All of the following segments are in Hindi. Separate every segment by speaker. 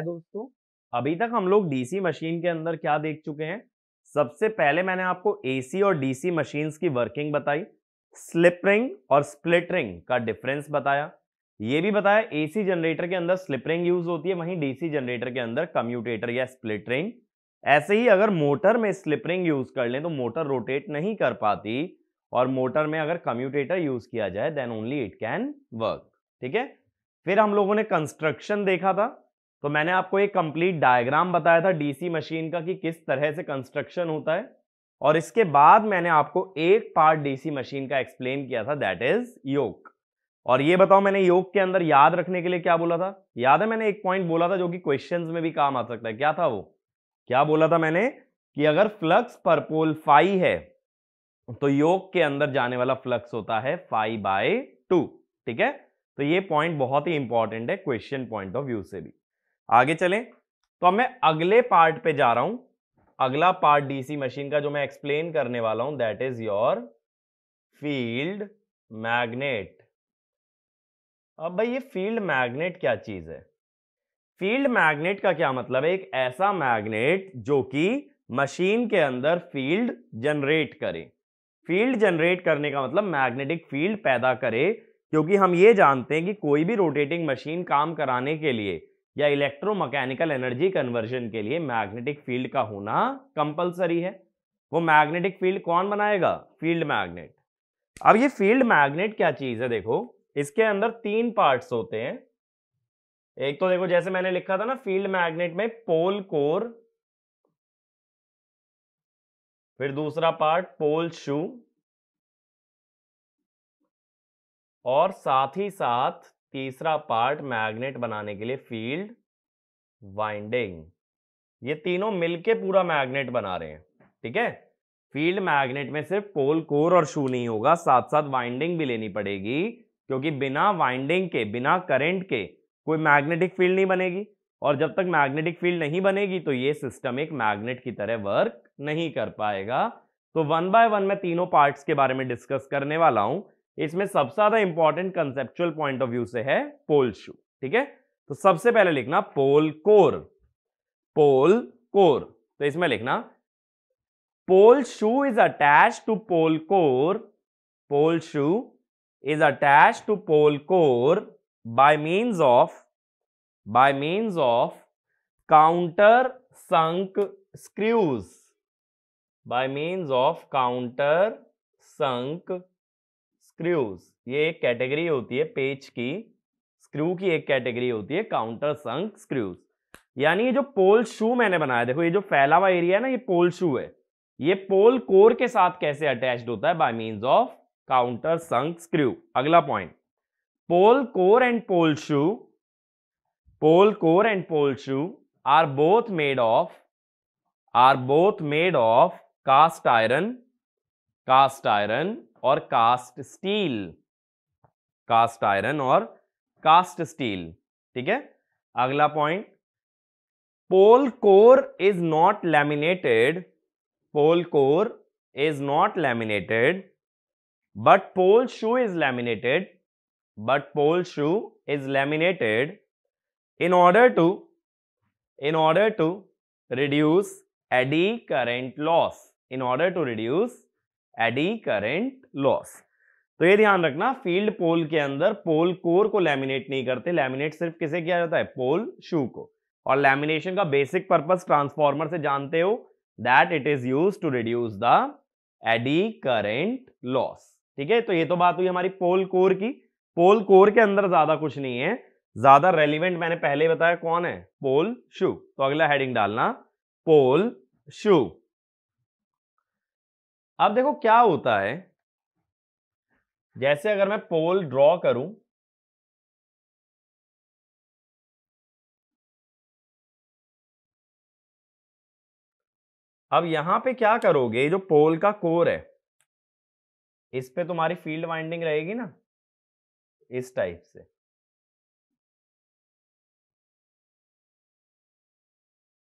Speaker 1: हाय दोस्तों, अभी तक हम लोग डीसी मशीन के अंदर क्या देख चुके हैं। सबसे पहले मैंने आपको एसी और डीसी मशीन्स की वर्किंग बताई, स्लिप रिंग और स्प्लिट रिंग का डिफरेंस बताया, ये भी बताया एसी जनरेटर के अंदर स्लिप रिंग यूज होती है, वहीं डीसी जनरेटर के अंदर कम्यूटेटर या स्प्लिट रिंग। ऐसे ही अगर मोटर में स्लिप रिंग यूज कर लें तो मोटर रोटेट नहीं कर पाती, और मोटर में अगर कम्यूटेटर यूज किया जाए then only it can work. ठीक है, फिर हम लोगों ने कंस्ट्रक्शन देखा था, तो मैंने आपको एक कंप्लीट डायग्राम बताया था डीसी मशीन का कि किस तरह से कंस्ट्रक्शन होता है, और इसके बाद मैंने आपको एक पार्ट डीसी मशीन का एक्सप्लेन किया था, दैट इज योक। और ये बताओ, मैंने योक के अंदर याद रखने के लिए क्या बोला था? याद है, मैंने एक पॉइंट बोला था जो कि क्वेश्चंस में भी काम आ सकता है। क्या था वो? क्या बोला था मैंने? कि अगर फ्लक्स पर पोल फाई है तो योक के अंदर जाने वाला फ्लक्स होता है फाई बाय 2। ठीक है, तो ये पॉइंट बहुत ही इंपॉर्टेंट है क्वेश्चन पॉइंट ऑफ व्यू से भी। आगे चलें, तो अब मैं अगले पार्ट पे जा रहा हूं। अगला पार्ट डीसी मशीन का जो मैं एक्सप्लेन करने वाला हूं that is your field magnet. अब भाई ये फील्ड मैग्नेट क्या चीज है? फील्ड मैग्नेट का क्या मतलब है? एक ऐसा मैग्नेट जो कि मशीन के अंदर फील्ड जनरेट करे। फील्ड जनरेट करने का मतलब मैग्नेटिक फील्ड पैदा करे, क्योंकि हम ये जानते हैं कि कोई भी रोटेटिंग मशीन काम कराने के लिए या इलेक्ट्रोमैकेनिकल एनर्जी कन्वर्जन के लिए मैग्नेटिक फील्ड का होना कंपलसरी है। वो मैग्नेटिक फील्ड कौन बनाएगा? Field magnet. अब ये फील्ड मैग्नेट क्या चीज है? देखो, इसके अंदर तीन पार्ट्स होते हैं। एक तो देखो, जैसे मैंने लिखा था ना, फील्ड मैग्नेट में पोल कोर, फिर दूसरा पार्ट पोल शू, और साथ ही साथ तीसरा पार्ट मैग्नेट बनाने के लिए फील्ड वाइंडिंग। ये तीनों मिलके पूरा मैग्नेट बना रहे हैं। ठीक है, फील्ड मैग्नेट में सिर्फ पोल कोर और शू नहीं होगा, साथ साथ वाइंडिंग भी लेनी पड़ेगी, क्योंकि बिना वाइंडिंग के, बिना करंट के कोई मैग्नेटिक फील्ड नहीं बनेगी, और जब तक मैग्नेटिक फील्ड नहीं बनेगी तो ये सिस्टम एक मैग्नेट की तरह वर्क नहीं कर पाएगा। तो वन बाय वन मैं तीनों पार्ट्स के बारे में डिस्कस करने वाला हूं। इसमें सबसे ज्यादा important conceptual point of view से है पोल शू। ठीक है, तो सबसे पहले लिखना पोल कोर। पोल कोर, तो इसमें लिखना pole shoe is attached to pole core. Pole shoe is attached to pole core by means of counter sunk screws. by means of counter sunk screws। ये एक कैटेगरी होती है पेच की, स्क्रू की एक कैटेगरी होती है काउंटर संक स्क्रूज। यानी ये जो पोल शू मैंने बनाया, देखो ये जो फैला हुआ एरिया है ना, ये पोल शू है। ये पोल कोर के साथ कैसे अटैच्ड होता है? By means of countersunk screw. अगला point, pole core and pole shoe, pole core and pole shoe are both made of cast iron, cast iron और कास्ट स्टील, कास्ट आयरन और कास्ट स्टील। ठीक है, अगला point, pole core is not laminated, pole core is not laminated, but pole shoe is laminated, but pole shoe is laminated in order to reduce eddy current loss, in order to reduce eddy current loss। तो ये ध्यान रखना, फील्ड पोल के अंदर पोल कोर को लैमिनेट नहीं करते, लैमिनेट सिर्फ किसे किया जाता है? पोल शू को। और लैमिनेशन का बेसिक पर्पस ट्रांसफॉर्मर से जानते हो, that it is used to reduce the eddy current loss. ठीक है, तो ये तो बात हुई हमारी पोल कोर की। पोल कोर के अंदर ज्यादा कुछ नहीं है, ज्यादा रेलिवेंट मैंने पहले बताया कौन है? पोल शू। तो अगला हेडिंग डालना पोल शू। अब देखो क्या होता है, जैसे अगर मैं पोल ड्रॉ करूं, अब यहां पे क्या करोगे, जो पोल का कोर है इस पे तुम्हारी फील्ड वाइंडिंग रहेगी ना, इस टाइप से।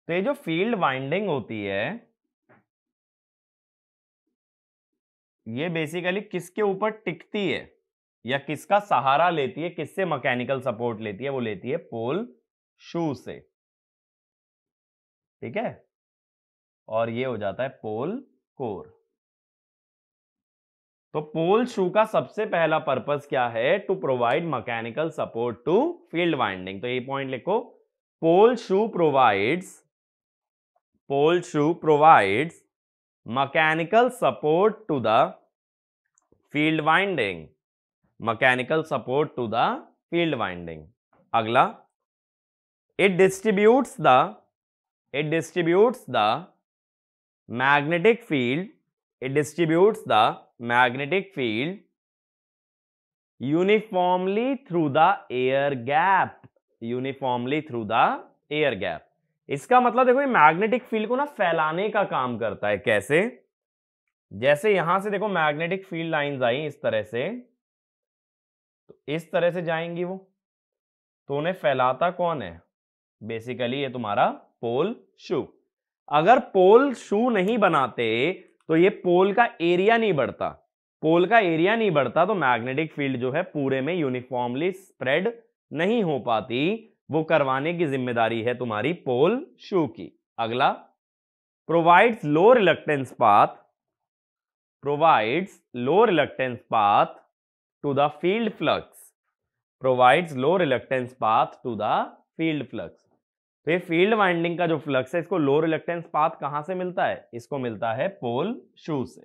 Speaker 1: तो ये जो फील्ड वाइंडिंग होती है, ये बेसिकली किसके ऊपर टिकती है या किसका सहारा लेती है, किससे मैकेनिकल सपोर्ट लेती है? वो लेती है पोल शू से। ठीक है, और ये हो जाता है पोल कोर। तो पोल शू का सबसे पहला पर्पस क्या है? To provide mechanical support to field winding. तो ये पॉइंट लिखो, pole shoe provides mechanical support to the field winding, mechanical support to the field winding. अगला, it distributes the magnetic field, uniformly through the air gap। इसका मतलब देखो, ये मैग्नेटिक फील्ड को ना फैलाने का काम करता है। कैसे? जैसे यहां से देखो मैग्नेटिक फील्ड लाइंस आई इस तरह से, तो इस तरह से जाएंगी वो, तो उन्हें फैलाता कौन है? बेसिकली ये तुम्हारा पोल शू। अगर पोल शू नहीं बनाते तो ये पोल का एरिया नहीं बढ़ता, तो मैग्नेटिक फील्ड जो है पूरे में यूनिफॉर्मली स्प्रेड नहीं हो पाती। वो करवाने की जिम्मेदारी है तुम्हारी पोल शू की। अगला, provides low reluctance path to the field flux. तो ये फील्ड वाइंडिंग का जो फ्लक्स है, इसको लो रिलक्टेंस पाथ कहां से मिलता है? इसको मिलता है पोल शू से।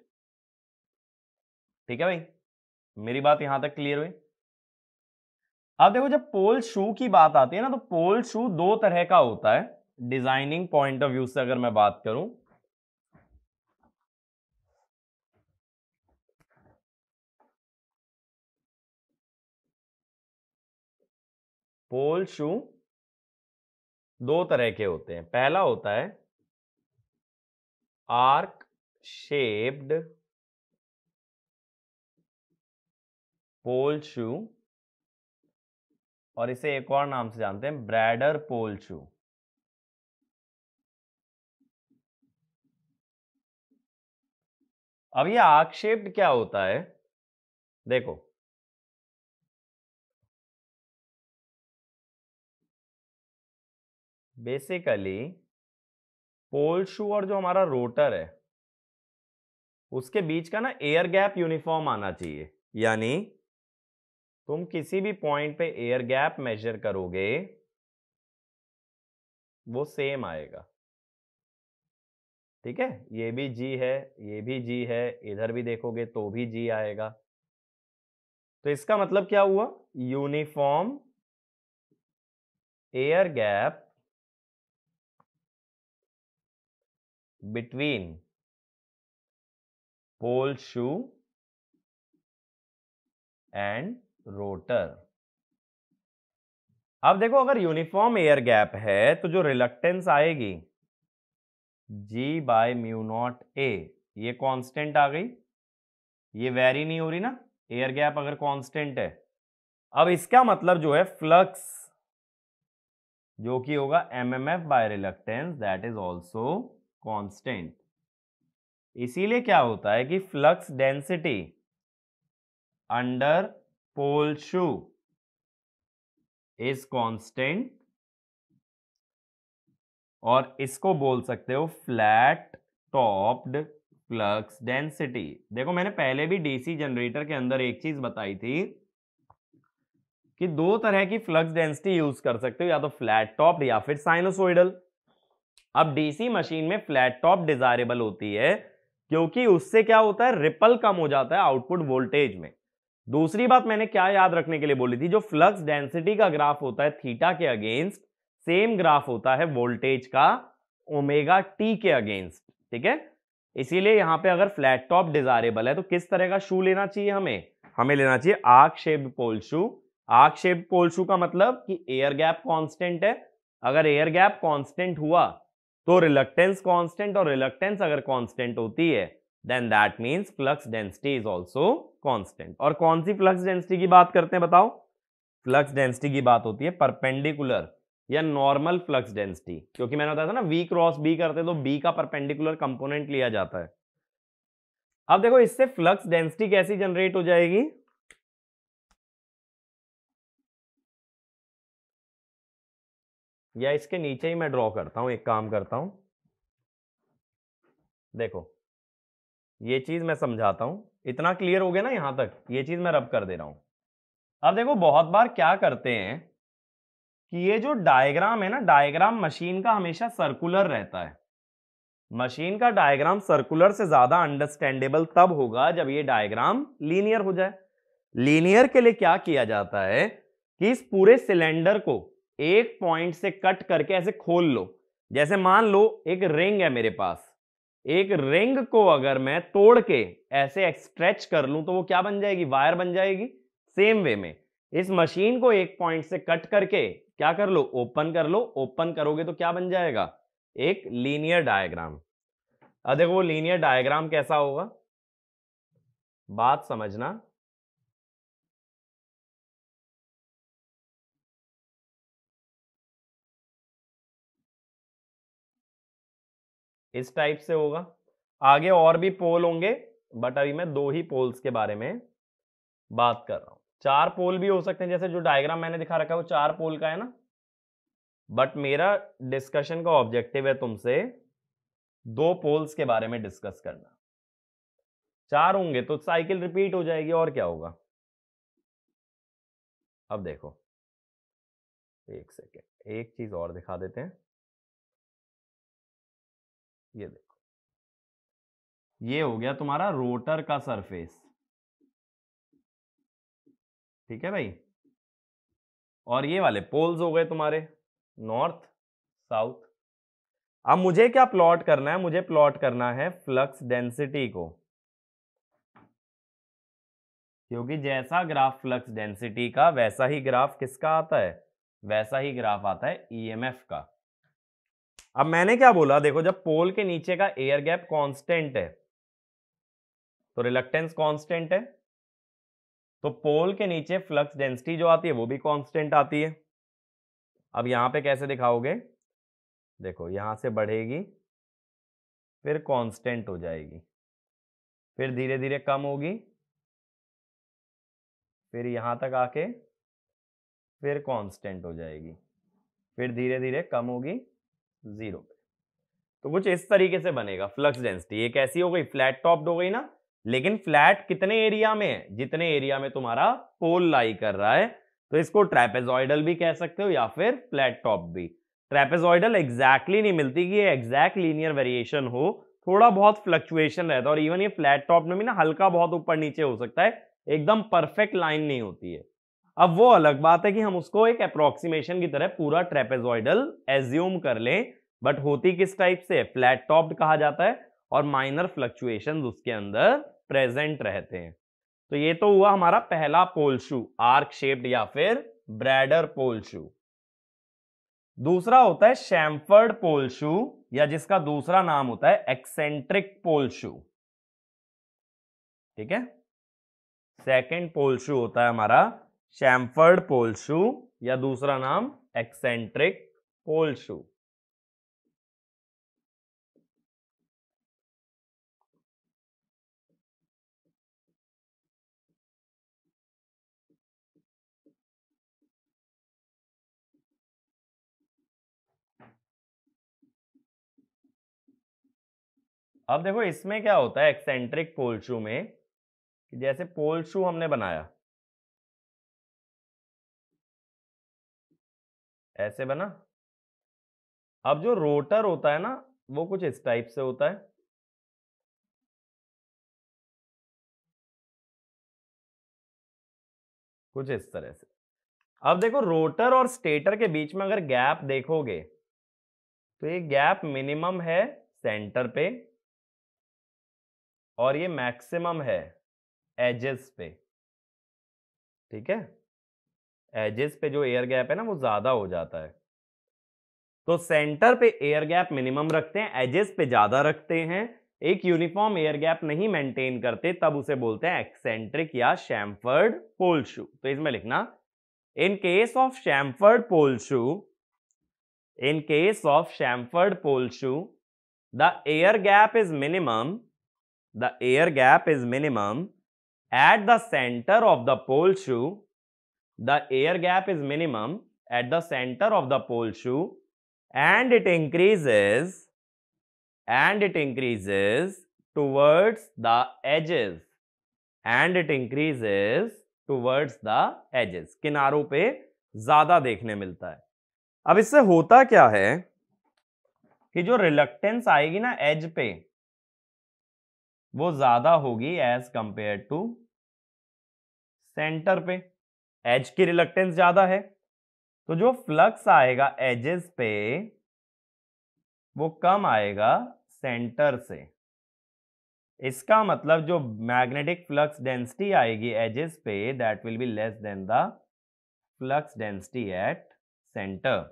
Speaker 1: ठीक है भाई, मेरी बात यहां तक क्लियर हुई? अब देखो, जब पोल शू की बात आती है ना, तो पोल शू दो तरह का होता है डिजाइनिंग पॉइंट ऑफ व्यू से अगर मैं बात करूं। पोल शू दो तरह के होते हैं। पहला होता है आर्क शेप्ड पोल शू, और इसे एक और नाम से जानते हैं ब्रैडर पोल शू। अब ये आर्क शेप्ड क्या होता है? देखो, बेसिकली पोल शू और जो हमारा रोटर है उसके बीच का ना एयर गैप यूनिफॉर्म आना चाहिए। यानी तुम किसी भी पॉइंट पे एयर गैप मेजर करोगे वो सेम आएगा। ठीक है, ये भी जी है, ये भी जी है, इधर भी देखोगे तो भी जी आएगा। तो इसका मतलब क्या हुआ? Uniform air gap between pole shoe and rotor. अब देखो, अगर यूनिफॉर्म एयर गैप है तो जो रिलक्टेंस आएगी जी बाय म्यू नॉट ए, ये कांस्टेंट आ गई, ये वेरी नहीं हो रही ना, एयर गैप अगर कांस्टेंट है। अब इसका मतलब जो है फ्लक्स जो कि होगा MMF by reluctance, that is also constant. इसीलिए क्या होता है कि flux density under pole shoe is constant, और इसको बोल सकते हो फ्लैट टॉप्ड फ्लक्स डेंसिटी। देखो, मैंने पहले भी डीसी जनरेटर के अंदर एक चीज बताई थी कि दो तरह की फ्लक्स डेंसिटी यूज कर सकते हो, या तो फ्लैट टॉप्ड या फिर साइनोसॉइडल। अब डीसी मशीन में फ्लैट टॉप डिजायरेबल होती है क्योंकि उससे क्या होता है, रिपल कम हो जाता है आउटपुट वोल्टेज में। दूसरी बात मैंने क्या याद रखने के लिए बोली थी, जो फ्लक्स डेंसिटी का ग्राफ होता है थीटा के अगेंस्ट, सेम ग्राफ होता है वोल्टेज का ओमेगा टी के अगेंस्ट। ठीक है, इसीलिए यहां पे अगर फ्लैट टॉप डिजायरेबल है तो किस तरह का शू लेना चाहिए? हमें लेना चाहिए आर्क शेप्ड पोल शू। आर्क शेप्ड पोल शू का मतलब कि एयर गैप कांस्टेंट है। अगर एयर गैप कांस्टेंट हुआ तो रिलक्टेंस कांस्टेंट, और रिलक्टेंस अगर कांस्टेंट होती है then that means flux density is also constant. और कौन सी फ्लक्स डेंसिटी की बात करते हैं बताओ? फ्लक्स डेंसिटी की बात होती है परपेंडिकुलर या नॉर्मल फ्लक्स डेंसिटी, क्योंकि मैंने बताया था ना वी क्रॉस बी करते तो बी का परपेंडिकुलर कंपोनेंट लिया जाता है। अब देखो, इससे फ्लक्स डेंसिटी कैसी जनरेट हो जाएगी? या इसके नीचे ही मैं ड्रॉ करता हूं, एक काम करता हूं, देखो ये चीज मैं समझाता हूं, इतना क्लियर हो गया ना यहां तक, ये चीज मैं रब कर दे रहा हूं। अब देखो बहुत बार क्या करते हैं कि ये जो डायग्राम है ना, डायग्राम मशीन का हमेशा सर्कुलर रहता है। मशीन का डायग्राम सर्कुलर से ज्यादा अंडरस्टैंडेबल तब होगा जब ये डायग्राम लीनियर हो जाए। लीनियर के लिए क्या किया जाता है कि इस पूरे सिलेंडर को एक पॉइंट से कट करके ऐसे खोल लो। जैसे मान लो एक रिंग है मेरे पास, एक रिंग को अगर मैं तोड़ के ऐसे स्ट्रेच कर लूं तो वो क्या बन जाएगी, वायर बन जाएगी। सेम वे में इस मशीन को एक पॉइंट से कट करके क्या कर लो, ओपन कर लो। ओपन करोगे तो क्या बन जाएगा, एक लीनियर डायग्राम। अब देखो वो लीनियर डायग्राम कैसा होगा, बात समझना। इस टाइप से होगा। आगे और भी पोल होंगे, बट अभी मैं दो ही पोल्स के बारे में बात कर रहा हूं। चार पोल भी हो सकते हैं, जैसे जो डायग्राम मैंने दिखा रखा है वो चार पोल का है ना, बट मेरा डिस्कशन का ऑब्जेक्टिव है तुमसे दो पोल्स के बारे में डिस्कस करना। चार होंगे तो साइकिल रिपीट हो जाएगी, और क्या होगा। अब देखो एक सेकेंड, एक चीज और दिखा देते हैं। ये देखो, ये हो गया तुम्हारा रोटर का सरफेस, ठीक है भाई। और ये वाले पोल्स हो गए तुम्हारे नॉर्थ साउथ। अब मुझे क्या प्लॉट करना है, मुझे प्लॉट करना है फ्लक्स डेंसिटी को, क्योंकि जैसा ग्राफ फ्लक्स डेंसिटी का वैसा ही ग्राफ किसका आता है, वैसा ही ग्राफ आता है ईएमएफ का। अब मैंने क्या बोला, देखो जब पोल के नीचे का एयर गैप कांस्टेंट है तो रिलक्टेंस कांस्टेंट है, तो पोल के नीचे फ्लक्स डेंसिटी जो आती है वो भी कांस्टेंट आती है। अब यहां पे कैसे दिखाओगे, देखो यहां से बढ़ेगी फिर कांस्टेंट हो जाएगी, फिर धीरे धीरे कम होगी, फिर यहां तक आके फिर कांस्टेंट हो जाएगी, फिर धीरे धीरे कम होगी जीरो पे। तो कुछ इस तरीके से बनेगा फ्लक्स डेंसिटी। एक ऐसी हो गई फ्लैट टॉप्ड हो गई ना, लेकिन फ्लैट कितने एरिया में है, जितने एरिया में तुम्हारा पोल लाई कर रहा है। तो इसको ट्रेपेजॉइडल भी कह सकते हो या फिर फ्लैट टॉप भी। ट्रेपेजॉइडल एग्जैक्टली नहीं मिलती कि ये एग्जैक्ट लीनियर वेरिएशन हो, थोड़ा बहुत फ्लक्चुएशन रहता है। और इवन ये फ्लैट टॉप में भी ना हल्का बहुत ऊपर नीचे हो सकता है, एकदम परफेक्ट लाइन नहीं होती है। अब वो अलग बात है कि हम उसको एक अप्रोक्सीमेशन की तरह पूरा ट्रेपेजॉइडल एज्यूम कर लें, बट होती किस टाइप से, फ्लैट टॉप्ड कहा जाता है, और माइनर फ्लक्चुएशंस उसके अंदर प्रेजेंट रहते हैं। तो ये तो हुआ हमारा पहला पोल शू, आर्क शेप्ड या फिर ब्रैडर पोल शू। दूसरा होता है शैम्फर्ड पोल शू, या जिसका दूसरा नाम होता है एक्सेंट्रिक पोल शू, ठीक है। सेकेंड पोल शू होता है हमारा शैम्फर्ड पोल शू, या दूसरा नाम एक्सेंट्रिक पोल शू। अब देखो इसमें क्या होता है एक्सेंट्रिक पोल शू में, कि जैसे पोल शू हमने बनाया, ऐसे बना। अब जो रोटर होता है ना वो कुछ इस टाइप से होता है, कुछ इस तरह से। अब देखो रोटर और स्टेटर के बीच में अगर गैप देखोगे तो ये गैप मिनिमम है सेंटर पे, और ये मैक्सिमम है एजेस पे, ठीक है। एजेस पे जो एयर गैप है ना वो ज्यादा हो जाता है, तो सेंटर पे एयर गैप मिनिमम रखते हैं, एजेस पे ज्यादा रखते हैं, एक यूनिफॉर्म एयर गैप नहीं मेंटेन करते, तब उसे बोलते हैं एक्सेंट्रिक या शैम्फर्ड पोल शू। तो इसमें लिखना, in case of chamfered pole shoe, in case of chamfered pole shoe, the air gap is minimum, the air gap is minimum at the center of the pole shoe, the air gap is minimum at the center of the pole shoe, and it increases and it increases towards the edges, and it increases towards the edges, किनारों पे ज्यादा देखने मिलता है। अब इससे होता क्या है कि जो रिलक्टेंस आएगी ना एज पे, वो ज्यादा होगी एज कंपेयर टू सेंटर पे। एज की रिलक्टेंस ज्यादा है, तो जो फ्लक्स आएगा एजेस पे वो कम आएगा सेंटर से। इसका मतलब जो मैग्नेटिक फ्लक्स डेंसिटी आएगी एजेस पे, that will be less than the flux density at centre.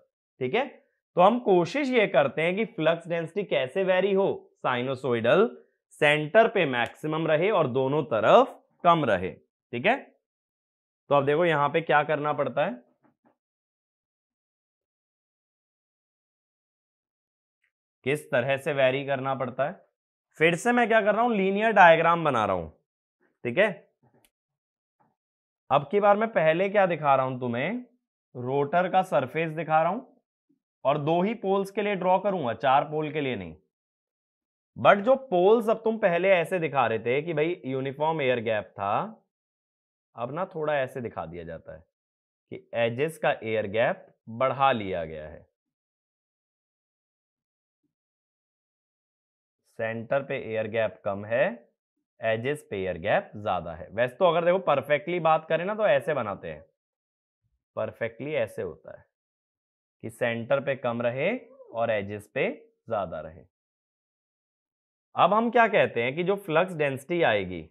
Speaker 1: ठीक है, तो हम कोशिश ये करते हैं कि फ्लक्स डेंसिटी कैसे वेरी हो, साइनोसोइडल सेंटर पे मैक्सिमम रहे और दोनों तरफ कम रहे। ठीक है, तो अब देखो यहां पे क्या करना पड़ता है, किस तरह से वेरी करना पड़ता है। फिर से मैं क्या कर रहा हूं, लीनियर डायग्राम बना रहा हूं। ठीक है, अब की बार मैं पहले क्या दिखा रहा हूं तुम्हें, रोटर का सरफेस दिखा रहा हूं और 2 ही पोल्स के लिए ड्रॉ करूंगा, 4 पोल के लिए नहीं। बट जो पोल्स अब तुम पहले ऐसे दिखा रहे थे कि भाई यूनिफॉर्म एयर गैप था, अब ना थोड़ा ऐसे दिखा दिया जाता है कि एजेस का एयर गैप बढ़ा लिया गया है, सेंटर पे एयर गैप कम है, एजेस पे एयर गैप ज्यादा है। वैसे तो अगर देखो परफेक्टली बात करें ना तो ऐसे बनाते हैं, परफेक्टली ऐसे होता है कि सेंटर पे कम रहे और एजेस पे ज्यादा रहे। अब हम क्या कहते हैं कि जो फ्लक्स डेंसिटी आएगी,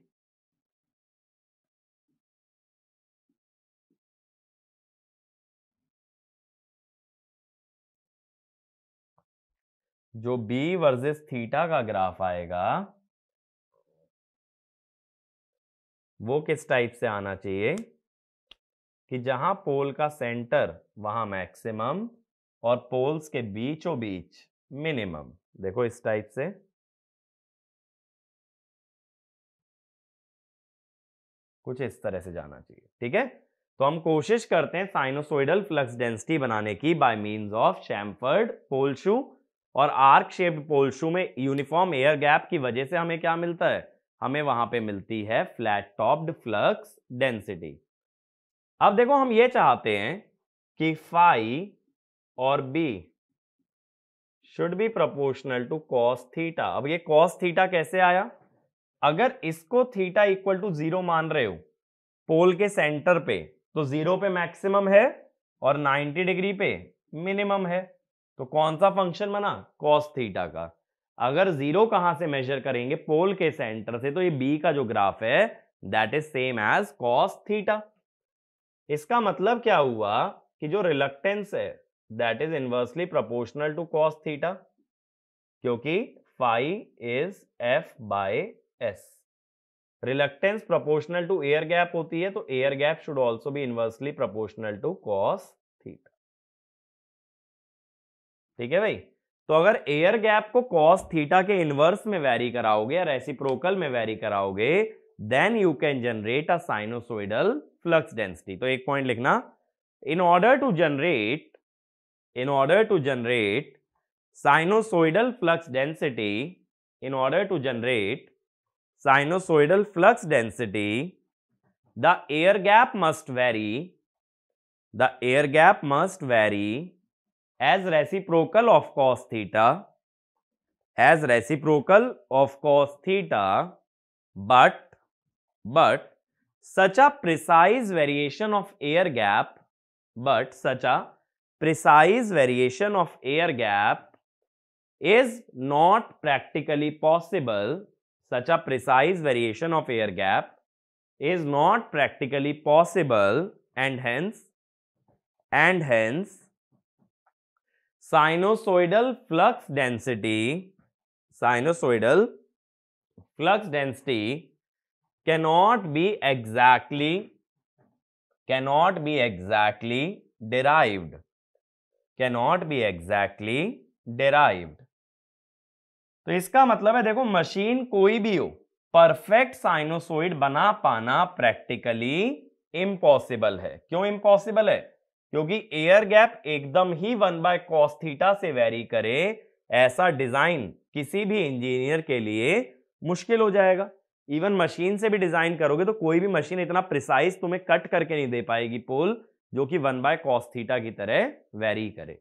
Speaker 1: जो बी वर्सेस थीटा का ग्राफ आएगा, वो किस टाइप से आना चाहिए कि जहां पोल का सेंटर वहां मैक्सिमम और पोल्स के बीचों बीच मिनिमम। देखो इस टाइप से, कुछ इस तरह से जाना चाहिए। ठीक है, तो हम कोशिश करते हैं साइनोसोइडल फ्लक्स डेंसिटी बनाने की बाय मींस ऑफ चैम्फर्ड पोल शू। और आर्क शेप्ड पोल शू में यूनिफॉर्म एयर गैप की वजह से हमें क्या मिलता है, हमें वहां पे मिलती है फ्लैट टॉप्ड फ्लक्स डेंसिटी। अब देखो हम ये चाहते हैं कि फाई और B should be proportional to cos theta. अब ये कॉस थीटा कैसे आया, अगर इसको थीटा इक्वल टू 0 मान रहे हो पोल के सेंटर पे, तो 0 पे मैक्सिमम है और 90 डिग्री पे मिनिमम है, तो कौन सा फंक्शन बना, कॉस थीटा का। अगर 0 कहां से मेजर करेंगे, पोल के सेंटर से, तो ये बी का जो ग्राफ है that is same as cos theta. इसका मतलब क्या हुआ कि जो रिलक्टेंस है that is inversely proportional to cos theta, क्योंकि phi is F by S. Reluctance proportional to air gap होती है, तो air gap should also be inversely proportional to cos theta. ठीक है भाई, तो अगर एयर गैप को कॉस थीटा के इनवर्स में वेरी कराओगे या रेसिप्रोकल में वेरी कराओगे, then you can generate a sinusoidal flux density. तो एक पॉइंट लिखना, in order to generate sinusoidal flux density, in order to generate sinusoidal flux density, the air gap must vary as reciprocal of cos theta, but such a precise variation of air gap is not practically possible. Such a precise variation of air gap is not practically possible, and hence sinusoidal flux density cannot be exactly derived. तो इसका मतलब है, देखो मशीन कोई भी हो, परफेक्ट साइनोसॉइड बना पाना प्रैक्टिकली इम्पॉसिबल है। क्यों इम्पॉसिबल है, क्योंकि एयर गैप एकदम ही 1/cos थीटा से वेरी करे ऐसा डिजाइन किसी भी इंजीनियर के लिए मुश्किल हो जाएगा। इवन मशीन से भी डिजाइन करोगे तो कोई भी मशीन इतना प्रिसाइज तुम्हें कट करके नहीं दे पाएगी पोल जो कि 1/cos थीटा की तरह वेरी करे।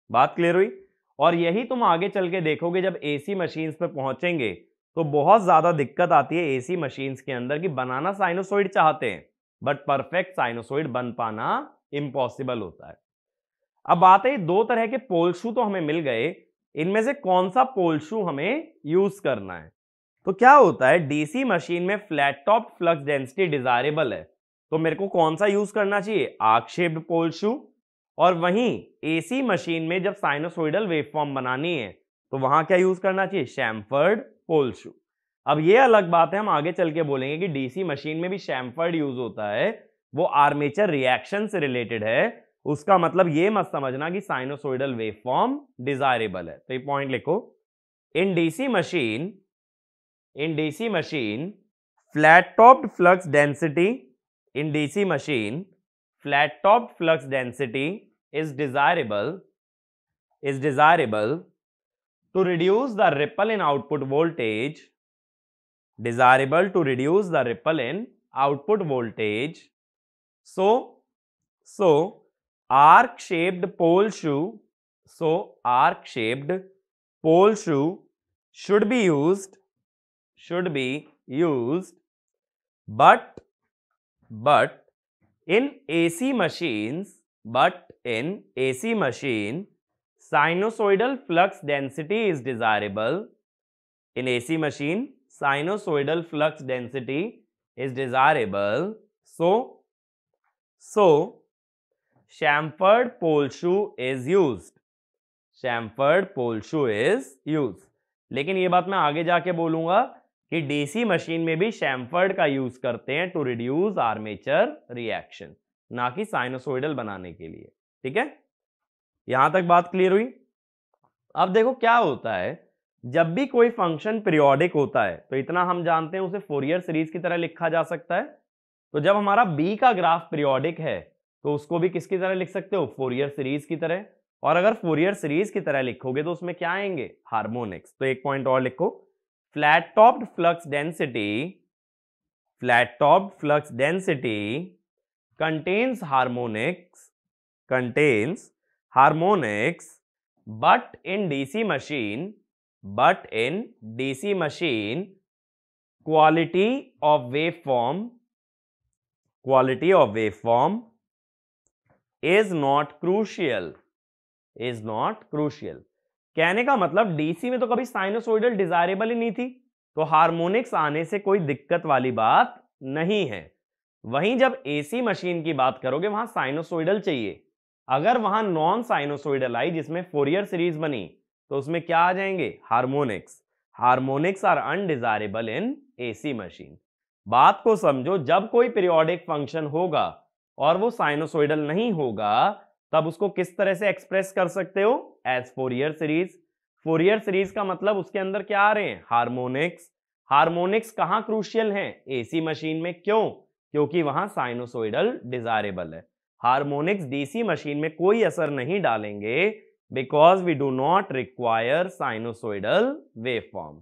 Speaker 1: बात क्लियर हुई? और यही तुम आगे चल के देखोगे जब एसी मशीन्स पे पहुंचेंगे तो बहुत ज्यादा दिक्कत आती है एसी मशीन्स के अंदर कि बनाना साइनोसॉइड चाहते हैं बट परफेक्ट साइनोसॉइड बन पाना इम्पॉसिबल होता है। अब बात है दो तरह के पोल शू तो हमें मिल गए, इनमें से कौन सा पोल शू हमें यूज करना है। तो क्या होता है डीसी मशीन में flat top flux density desirable है तो मेरे को कौन सा यूज करना चाहिए, आर्क शेप्ड पोल शू। और वहीं एसी मशीन में जब साइनोसॉइडल वेवफॉर्म बनानी है तो वहां क्या यूज करना चाहिए, शैम्फर्ड पोल शू। अब ये अलग बात है, हम आगे चल के बोलेंगे कि डीसी मशीन में भी शैम्फर्ड यूज होता है, वो आर्मेचर रिएक्शन से रिलेटेड है। उसका मतलब ये मत समझना कि साइनोसॉइडल वेवफॉर्म डिजायरेबल है। तो ये पॉइंट लिखो, in DC machine flat topped flux density in DC machine flat topped flux density is desirable to reduce the ripple in output voltage, so arc shaped pole shoe should be used but in AC machines sinusoidal flux density is desirable. In AC machine sinusoidal flux density is desirable, so chamfered pole shoe is used. लेकिन ये बात मैं आगे जाके बोलूंगा कि डीसी मशीन में भी शैम्फर्ड का यूज करते हैं टू रिड्यूस आर्मेचर रिएक्शन, ना कि साइनोसॉइडल बनाने के लिए। ठीक है, यहां तक बात क्लियर हुई? अब देखो क्या होता है, जब भी कोई फंक्शन पीरियोडिक होता है तो इतना हम जानते हैं उसे फोरियर सीरीज की तरह लिखा जा सकता है। तो जब हमारा बी का ग्राफ पीरियोडिक है तो उसको भी किसकी तरह लिख सकते हो, फोरियर सीरीज की तरह। और अगर फोरियर सीरीज की तरह लिखोगे तो उसमें क्या आएंगे, हार्मोनिक्स। तो एक पॉइंट और लिखो, flat topped flux density contains harmonics but in DC machine quality of waveform is not crucial। कहने का मतलब डीसी में तो कभी साइनोसॉइडल डिजायरेबल ही नहीं थी तो हार्मोनिक्स आने से कोई दिक्कत वाली बात नहीं है। वहीं जब एसी मशीन की बात करोगे वहां साइनोसॉइडल चाहिए। अगर वहां नॉन साइनोसॉइडल आई जिसमें फोरियर सीरीज बनी तो उसमें क्या आ जाएंगे, harmonics are undesirable in AC machine. बात को समझो, जब कोई पीरियोडिक फंक्शन होगा और वो साइनोसॉइडल नहीं होगा तब उसको किस तरह से एक्सप्रेस कर सकते हो, एज फोरियर सीरीज का मतलब उसके अंदर क्या आ रहे हैं, हार्मोनिक्स कहां क्रूशियल हैं, एसी मशीन में। क्यों? क्योंकि वहां साइनोसॉइडल डिजायरेबल है। हार्मोनिक्स डीसी मशीन में कोई असर नहीं डालेंगे because we do not require sinusoidal waveform.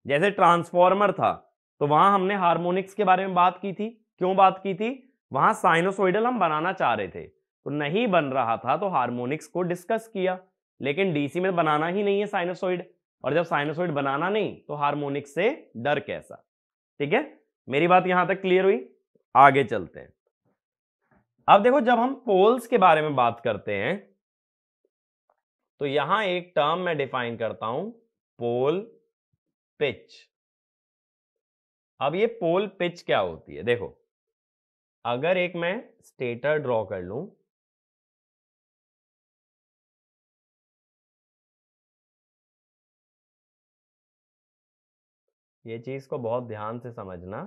Speaker 1: जैसे ट्रांसफॉर्मर था तो वहां हमने हार्मोनिक्स के बारे में बात की थी। क्यों बात की थी, वहां साइनोसॉइडल हम बनाना चाह रहे थे तो नहीं बन रहा था तो हार्मोनिक्स को डिस्कस किया। लेकिन डीसी में बनाना ही नहीं है साइनोसॉइड, और जब साइनोसॉइड बनाना नहीं तो हार्मोनिक्स से डर कैसा। ठीक है, मेरी बात यहां तक क्लियर हुई? आगे चलते हैं। अब देखो, जब हम पोल्स के बारे में बात करते हैं तो यहां एक टर्म मैं डिफाइन करता हूं, पोल पिच। अब ये पोल पिच क्या होती है, देखो अगर एक मैं स्टेटर ड्रॉ कर लूं, ये चीज को बहुत ध्यान से समझना।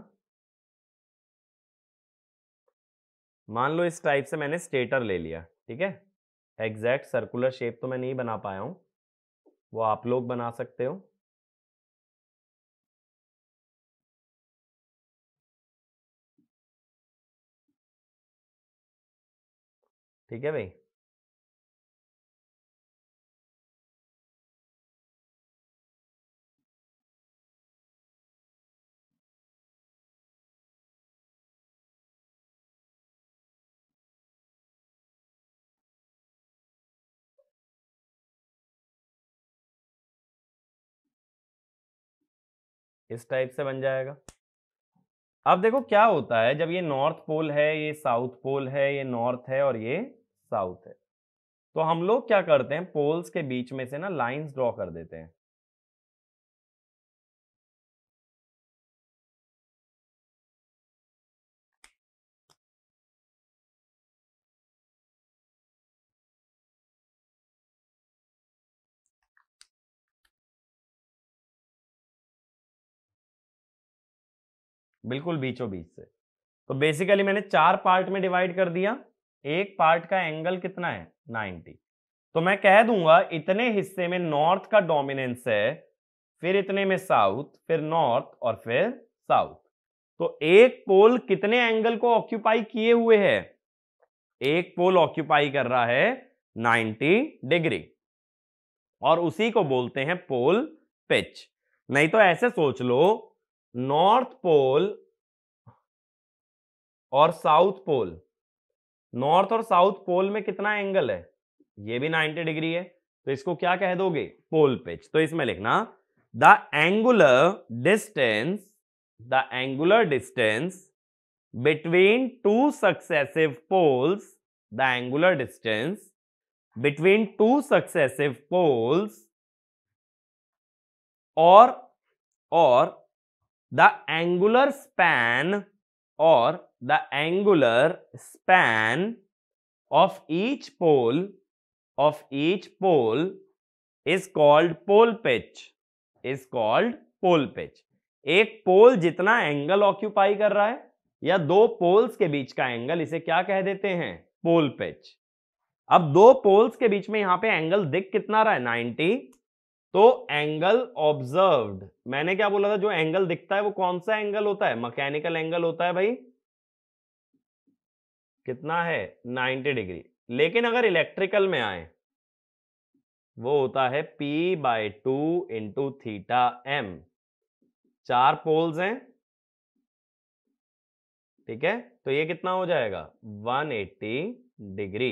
Speaker 1: मान लो इस टाइप से मैंने स्टेटर ले लिया, ठीक है। एग्जैक्ट सर्कुलर शेप तो मैं नहीं बना पाया हूं, वो आप लोग बना सकते हो। ठीक है भाई, इस टाइप से बन जाएगा। अब देखो क्या होता है, जब ये नॉर्थ पोल है, ये साउथ पोल है, ये नॉर्थ है और ये साउथ है, तो हम लोग क्या करते हैं, पोल्स के बीच में से ना लाइंस ड्रॉ कर देते हैं। बिल्कुल बीचों बीच से। तो बेसिकली मैंने 4 पार्ट में डिवाइड कर दिया। एक पार्ट का एंगल कितना है, 90। तो मैं कह दूंगा इतने हिस्से में नॉर्थ का डोमिनेंस है, फिर इतने में साउथ, फिर नॉर्थ और फिर साउथ। तो एक पोल कितने एंगल को ऑक्यूपाई किए हुए है, एक पोल ऑक्यूपाई कर रहा है 90 डिग्री, और उसी को बोलते हैं पोल पिच। नहीं तो ऐसे सोच लो, नॉर्थ पोल और साउथ पोल, नॉर्थ और साउथ पोल में कितना एंगल है, ये भी 90 डिग्री है, तो इसको क्या कह दोगे, पोल पिच। तो इसमें लिखना the angular distance between two successive poles, the angular distance between two successive poles और the angular span of each pole is called pole pitch, एक पोल जितना एंगल ऑक्यूपाई कर रहा है या दो पोल्स के बीच का एंगल, इसे क्या कह देते हैं, पोल पिच। अब दो पोल्स के बीच में यहां पे एंगल दिख कितना रहा है, 90। तो एंगल ऑब्जर्व्ड, मैंने क्या बोला था, जो एंगल दिखता है वो कौन सा एंगल होता है, मैकेनिकल एंगल होता है भाई, कितना है, 90 डिग्री। लेकिन अगर इलेक्ट्रिकल में आए, वो होता है P/2 into theta m। 4 poles हैं, ठीक है, तो ये कितना हो जाएगा, 180 डिग्री।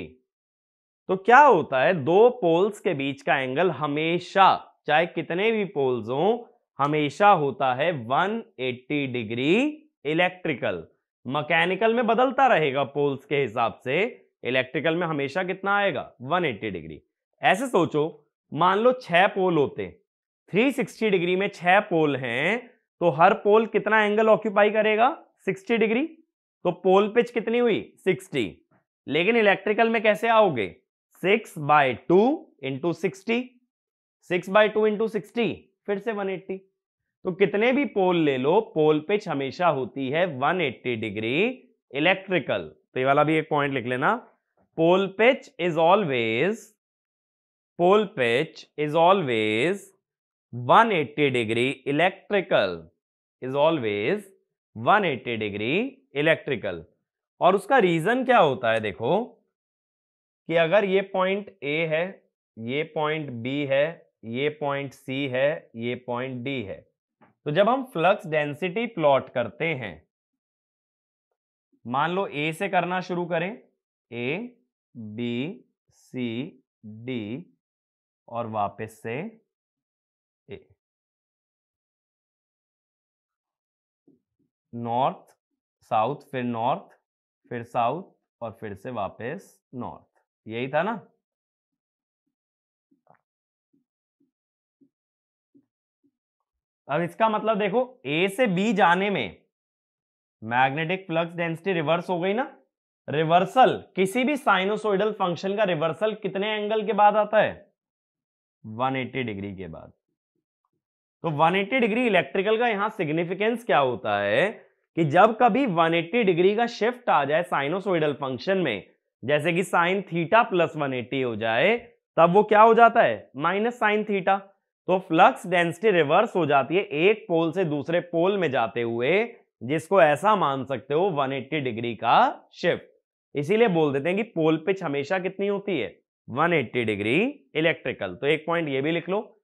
Speaker 1: तो क्या होता है, दो पोल्स के बीच का एंगल हमेशा, चाहे कितने भी पोल्स हो, हमेशा होता है 180 डिग्री इलेक्ट्रिकल। मैकेनिकल में बदलता रहेगा पोल्स के हिसाब से, इलेक्ट्रिकल में हमेशा कितना आएगा, 180 डिग्री। ऐसे सोचो, मान लो 6 पोल होते, 360 डिग्री में 6 पोल हैं, तो हर पोल कितना एंगल ऑक्यूपाई करेगा, 60 डिग्री। तो पोल पिच कितनी हुई, 60। लेकिन इलेक्ट्रिकल में कैसे आओगे, 6/2 इंटू 60, 6/2 इंटू 60, फिर से 180। तो कितने भी पोल ले लो, पोल पिच हमेशा होती है 180 डिग्री इलेक्ट्रिकल। तो ये वाला भी एक पॉइंट लिख लेना, pole pitch is always 180 degree electrical, is always 180 degree electrical. और उसका रीजन क्या होता है, देखो कि अगर ये पॉइंट A है, ये पॉइंट B है, ये पॉइंट C है, ये पॉइंट D है, तो जब हम फ्लक्स डेंसिटी प्लॉट करते हैं, मान लो A से करना शुरू करें, A B C D और वापस से A, नॉर्थ साउथ, फिर नॉर्थ, फिर साउथ और फिर से वापस नॉर्थ, यही था ना। अब इसका मतलब देखो, A से B जाने में मैग्नेटिक फ्लक्स डेंसिटी रिवर्स हो गई ना। रिवर्सल, किसी भी साइनोसॉइडल फंक्शन का रिवर्सल कितने एंगल के बाद आता है, 180 डिग्री के बाद। तो 180 डिग्री इलेक्ट्रिकल का यहां सिग्निफिकेंस क्या होता है कि जब कभी 180 डिग्री का शिफ्ट आ जाए साइनोसॉइडल फंक्शन में, जैसे कि साइन थीटा प्लस 180 हो जाए, तब वो क्या हो जाता है, माइनस साइन थीटा। तो फ्लक्स डेंसिटी रिवर्स हो जाती है एक पोल से दूसरे पोल में जाते हुए, जिसको ऐसा मान सकते हो 180 डिग्री का शिफ्ट। इसीलिए बोल देते हैं कि पोल पिच हमेशा कितनी होती है, 180 डिग्री इलेक्ट्रिकल। तो एक पॉइंट ये भी लिख लो,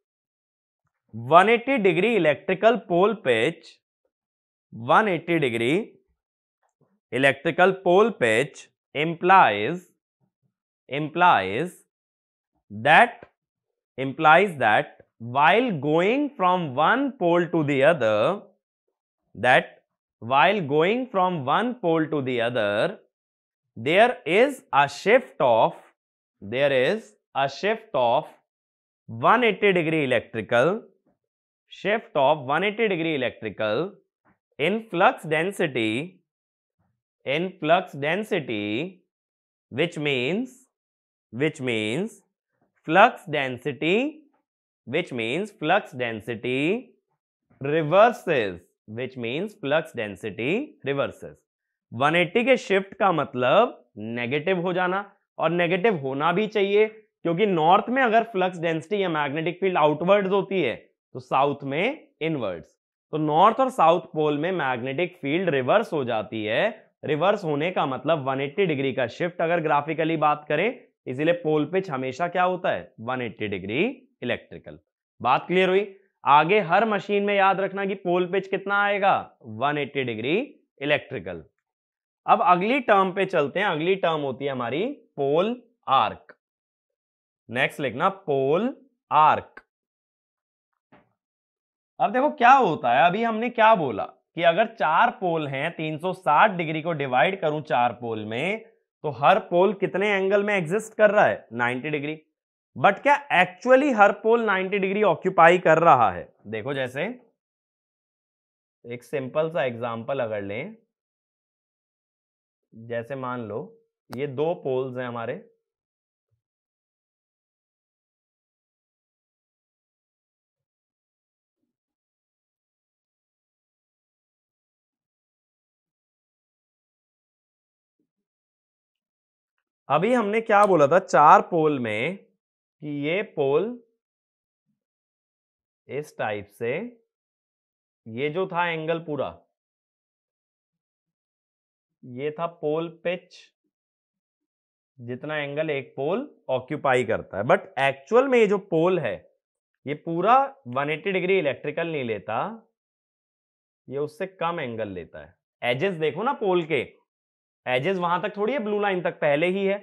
Speaker 1: 180 degree electrical pole pitch, 180 degree electrical pole pitch implies that while going from one pole to the other, that while going from one pole to the other, there is a shift of 180 degree electrical in flux density, which means flux density reverses, 180 के शिफ्ट का मतलब नेगेटिव हो जाना, और नेगेटिव होना भी चाहिए, क्योंकि नॉर्थ में अगर फ्लक्स डेंसिटी या मैग्नेटिक फील्ड आउटवर्ड्स होती है तो साउथ में इनवर्ड्स। तो नॉर्थ और साउथ पोल में मैग्नेटिक फील्ड रिवर्स हो जाती है। रिवर्स होने का मतलब 180 डिग्री का शिफ्ट अगर ग्राफिकली बात करें, इसीलिए पोल पिच हमेशा क्या होता है, 180 डिग्री इलेक्ट्रिकल। बात क्लियर हुई? आगे हर मशीन में याद रखना कि पोल पिच कितना आएगा, 180 डिग्री इलेक्ट्रिकल। अब अगली टर्म पे चलते हैं। अगली टर्म होती है हमारी पोल आर्क। नेक्स्ट लिखना पोल आर्क। अब देखो क्या होता है, अभी हमने क्या बोला कि अगर 4 पोल हैं, 360 डिग्री को डिवाइड करूं 4 पोल में, तो हर पोल कितने एंगल में एग्जिस्ट कर रहा है, 90 डिग्री। बट क्या एक्चुअली हर पोल 90 डिग्री ऑक्यूपाई कर रहा है? देखो, जैसे एक सिंपल सा एग्जांपल अगर लें, जैसे मान लो ये 2 पोल्स हैं हमारे, अभी हमने क्या बोला था 4 पोल में कि ये पोल इस टाइप से, ये जो था एंगल पूरा, ये था पोल पिच, जितना एंगल एक पोल ऑक्यूपाई करता है। बट एक्चुअल में ये जो पोल है ये पूरा 180 डिग्री इलेक्ट्रिकल नहीं लेता, ये उससे कम एंगल लेता है। एजेस देखो ना पोल के, एजेस वहां तक थोड़ी है, ब्लू लाइन तक पहले ही है।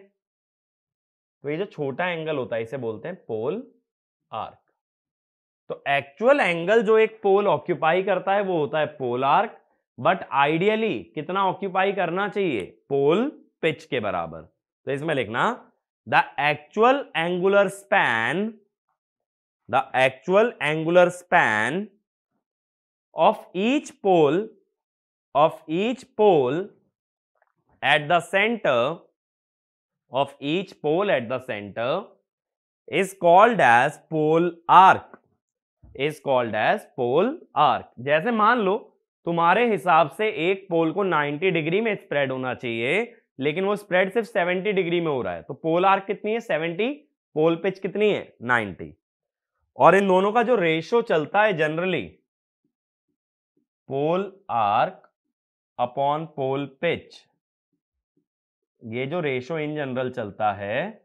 Speaker 1: तो ये जो छोटा एंगल होता है इसे बोलते हैं पोल आर्क। तो एक्चुअल एंगल जो एक पोल ऑक्यूपाई करता है वो होता है पोल आर्क, बट आइडियली कितना ऑक्यूपाई करना चाहिए, पोल पिच के बराबर। तो इसमें लिखना the actual angular span of each pole at the center is called as pole arc, जैसे मान लो तुम्हारे हिसाब से एक पोल को 90 डिग्री में स्प्रेड होना चाहिए, लेकिन वो स्प्रेड सिर्फ 70 डिग्री में हो रहा है, तो पोल आर्क कितनी है, 70, पोल पिच कितनी है, 90। और इन दोनों का जो रेशो चलता है जनरली, पोल आर्क अपॉन पोल पिच, ये जो रेशो इन जनरल चलता है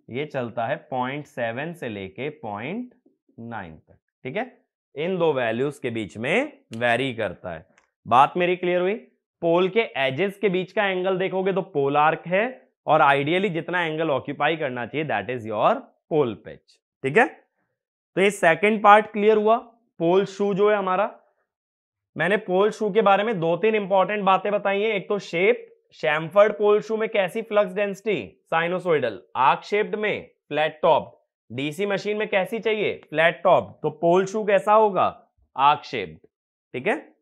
Speaker 1: ये चलता है 0.7 से लेके 0.9 तक। ठीक है, इन दो वैल्यूज के बीच में वेरी करता है। बात मेरी क्लियर हुई? पोल के एजेस के बीच का एंगल देखोगे तो पोल आर्क है, और आइडियली जितना एंगल ऑक्यूपाई करना चाहिए that is your pole pitch. ठीक है, तो ये सेकंड पार्ट क्लियर हुआ। पोल शू जो है हमारा, मैंने पोल शू के बारे में 2-3 इंपॉर्टेंट बातें बताई हैं। एक तो शेप, शैमफर्ड पोल शू में कैसी flux density, sinusoidal, arc shaped में, फ्लैट टॉप। डीसी मशीन में कैसी चाहिए, फ्लैट टॉप, तो पोल शू कैसा होगा, आर्क शेप्ड। ठीक है,